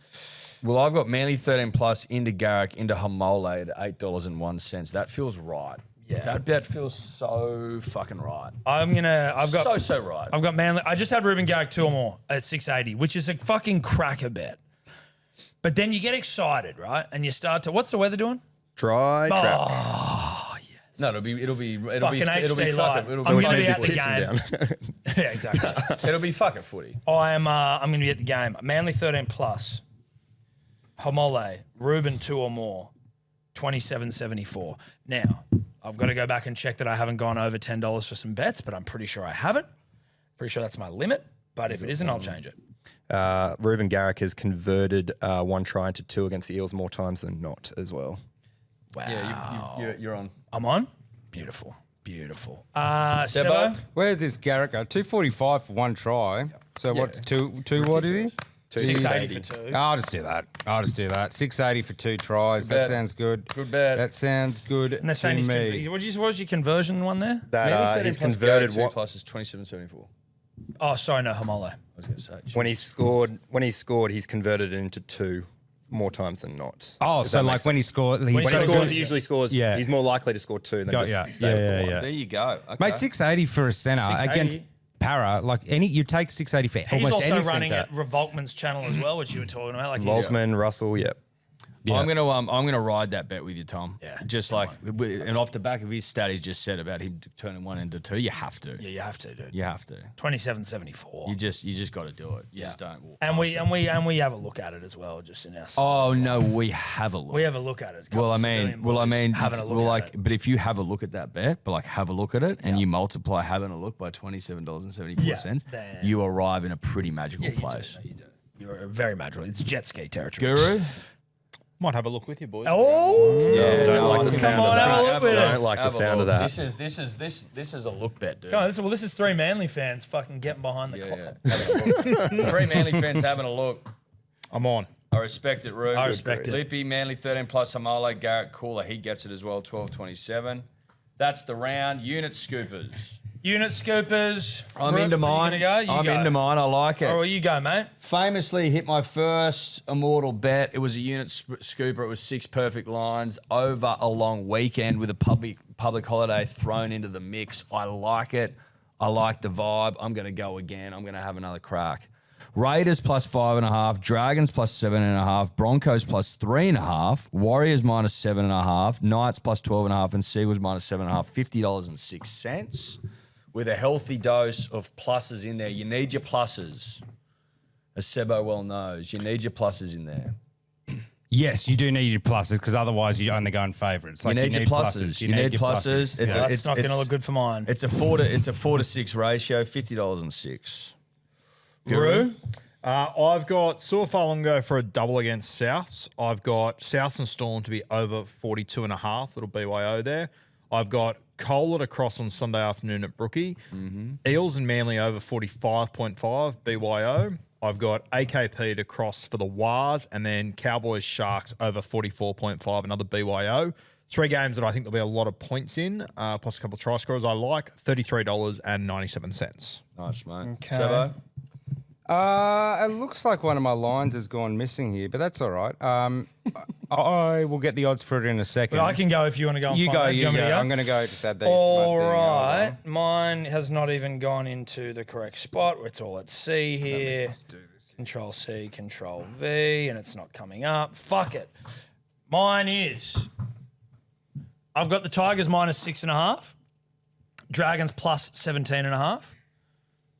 Well, I've got Manly 13+, into Garrick, into Hamole at $8.01. That feels right. Yeah. That bet feels so fucking right. I've got So right. I've got Manly. I just had Ruben Garrick 2 or more at 680, which is a fucking cracker bet. But then you get excited, right? And you start to, what's the weather doing? Dry trap. No, it'll be Fucking it'll be HD fucking live. it'll I'm be gonna be fucking at the footy. game. Yeah, exactly. It'll be fucking footy. I'm going to be at the game. Manly 13+. Hamole, Ruben 2 or more, 27.74. Now, I've got to go back and check that I haven't gone over $10 for some bets, but I'm pretty sure I haven't. Pretty sure that's my limit. But if it isn't, I'll change it. Ruben Garrick has converted 1 try into 2 against the Eels more times than not as well. Wow. Yeah, you're on. I'm on? Beautiful. Sebbo? Where's this Garrick go? 245 for 1 try. So what? Two? What is he? 680 for 2. I'll just do that. 680 for 2 tries. That sounds good. Good bet. That sounds good And they're saying to he's me. what was your conversion one there? That he's converted Two what plus is 27.74. Oh, sorry, no, Homolo. I was going to say. when he scored, he's converted it into 2 more times than not. Oh, If so that like makes when he sense. scored, When he scores- scores, he usually scores. Yeah. He's more likely to score 2 than just stay for 1. There you go. Okay. Mate, 680 for a centre 680. against Para, like you take 680 for He's almost also any running centre. at Revoltman's channel as well, which you were talking about. Like he's- Volkman, Russell, yep. Yeah. I'm gonna ride that bet with you, Tom. Yeah. Just like, and off the back of his stat, he's just said about him turning 1 into 2. You have to. Yeah, you have to, dude. You have to. 27.74. You just got to do it. You just don't walk. And past it. we have a look at it as well, just in our. Oh no, we have a look. We have a look at it. A couple Well, I of mean, civilian boys having a look at it. but if you have a look at that bet, but like have a look at it, and you multiply having a look by $27.74, then- you arrive in a pretty magical Yeah, you place. do. No, you do. You're very magical. It's jet ski territory. Guru, Might have a look with you, boys. Oh, Yeah, don't like the come sound on, of have a that. look with Don't us. like the have a sound of look. that. This is a look bet, dude. Go on, this is 3 Manly fans fucking getting behind the clock. Yeah. 3 Manly fans having a look. I'm on. I respect it, Rue. I respect it. Lippy, Manly 13 plus Hamala, Garrett Cooler, he gets it as well, 12.27. That's the round. Unit scoopers. Unit scoopers. I'm Rook, into where mine. You gonna go? You I'm go. into mine. I like it. Oh, well, you go, mate. Famously hit my first immortal bet. It was a unit scooper. It was 6 perfect lines over a long weekend with a public holiday thrown into the mix. I like it. I like the vibe. I'm going to go again. I'm going to have another crack. Raiders plus 5.5, Dragons plus 7.5, Broncos plus 3.5, Warriors minus 7.5, Knights plus 12.5, and Seagulls minus 7.5. $50.06. With a healthy dose of pluses in there. You need your pluses. As Sebbo well knows, you need your pluses in there. Yes, you do need your pluses because otherwise you only go in favourites. Like you need your pluses. You need your pluses. That's not going to look good for mine. It's a 4 to 6 ratio. $50.06. Guru? I've got Suafalongo for a double against Souths. I've got Souths and Storm to be over 42.5, little BYO there. I've got Cole at a cross on Sunday afternoon at Brookie. Eels and Manly over 45.5, BYO. I've got AKP to cross for the Wars, and then Cowboys Sharks over 44.5, another BYO. 3 games that I think there'll be a lot of points in, plus a couple of try scorers I like. $33.97. Nice, mate. Okay. Sebbo? It looks like one of my lines has gone missing here, but that's all right. I will get the odds for it in a second. But I can go if you want to go. You and go, find it. Do you want me go. to I'm going to go just add these All to my thing. right. Mine has not even gone into the correct spot. It's all at C here. Control C, Control V, and it's not coming up. Fuck it. Mine is. I've got the Tigers minus 6.5. Dragons plus 17.5.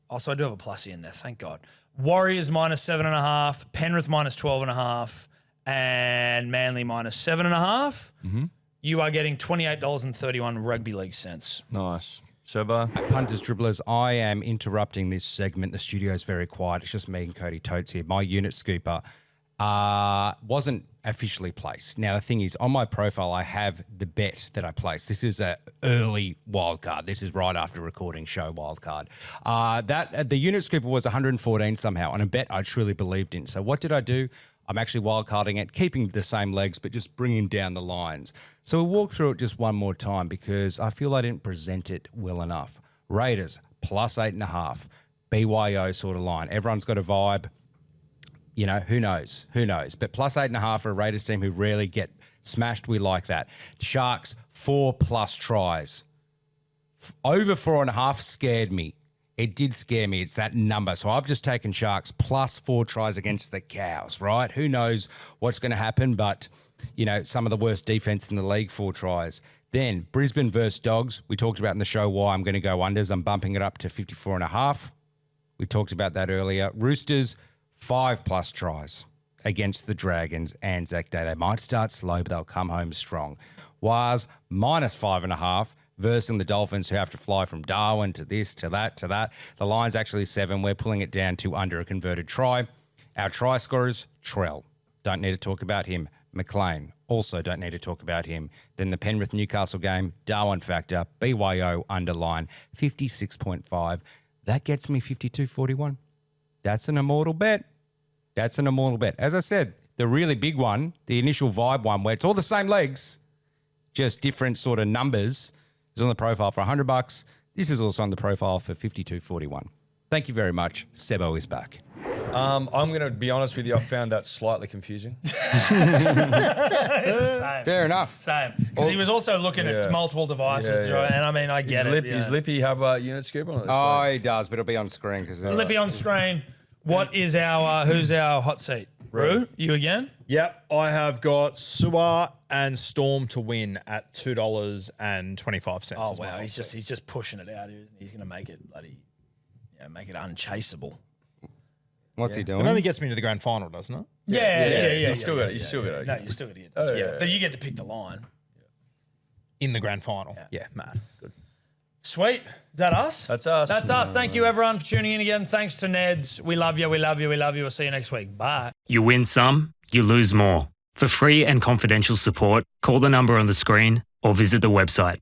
Also, I do have a plussy in there, thank God. Warriors minus 7.5. Penrith minus 12.5. And Manly minus 7.5. You are getting $28.31 rugby league cents. Nice. Sebbo? Punters, dribblers, I am interrupting this segment. The studio's very quiet. It's just me and Cody Totes here. My unit scooper wasn't officially placed. Now, the thing is, on my profile, I have the bet that I placed. This is an early wild card. This is right after recording show wild card. The unit scooper was 114 somehow, and a bet I truly believed in. So what did I do? I'm actually wildcarding it, keeping the same legs, but just bringing down the lines. So we'll walk through it just one more time because I feel I didn't present it well enough. Raiders, plus 8.5. BYO sort of line. Everyone's got a vibe. You know, who knows? Who knows? But plus 8.5 for a Raiders team who rarely get smashed. We like that. Sharks, 4+ tries. Over 4.5 scared me. It did scare me. It's that number. So I've just taken Sharks plus 4 tries against the Cows, right? Who knows what's going to happen, but, you know, some of the worst defense in the league, 4 tries. Then Brisbane versus Dogs. We talked about in the show why I'm going to go unders. I'm bumping it up to 54.5. We talked about that earlier. Roosters, 5+ tries against the Dragons Anzac Day. They might start slow, but they'll come home strong. Wars, minus 5.5. Versing the Dolphins who have to fly from Darwin to this, to that, to that. The line's actually 7. We're pulling it down to under a converted try. Our try scorers, Trell. Don't need to talk about him. McLean. Also don't need to talk about him. Then the Penrith-Newcastle game, Darwin factor, BYO underline, 56.5. That gets me 52.41. That's an immortal bet. That's an immortal bet. As I said, the really big one, the initial vibe one, where it's all the same legs, just different sort of numbers, is on the profile for $100. This is also on the profile for $52.41. Thank you very much. Sebbo is back. I'm going to be honest with you. I found that slightly confusing. Same. Fair enough. Same. Because he was also looking at multiple devices, Yeah, yeah. right? And I mean, I get it. Does Lippy have a unit scoop on it? Oh, he does, but it'll be on screen because Lippy on screen. What is our, who's our hot seat? Roo, you again? Yep, I have got Suwa and Storm to win at $2.25. Oh as wow, well. he's just pushing it out, isn't he? He's going to make it bloody, make it unchaseable. What's he doing? It only gets me to the grand final, doesn't it? Yeah. You still got it. You still got it. No, you still got to get. Oh, yeah, yeah. but you get to pick the line. In the grand final. Yeah, mad. Good. Sweet. Is that us? That's us. That's us. Thank you, everyone, for tuning in again. Thanks to Neds. We love you. We love you. We love you. We'll see you next week. Bye. You win some, you lose more. For free and confidential support, call the number on the screen or visit the website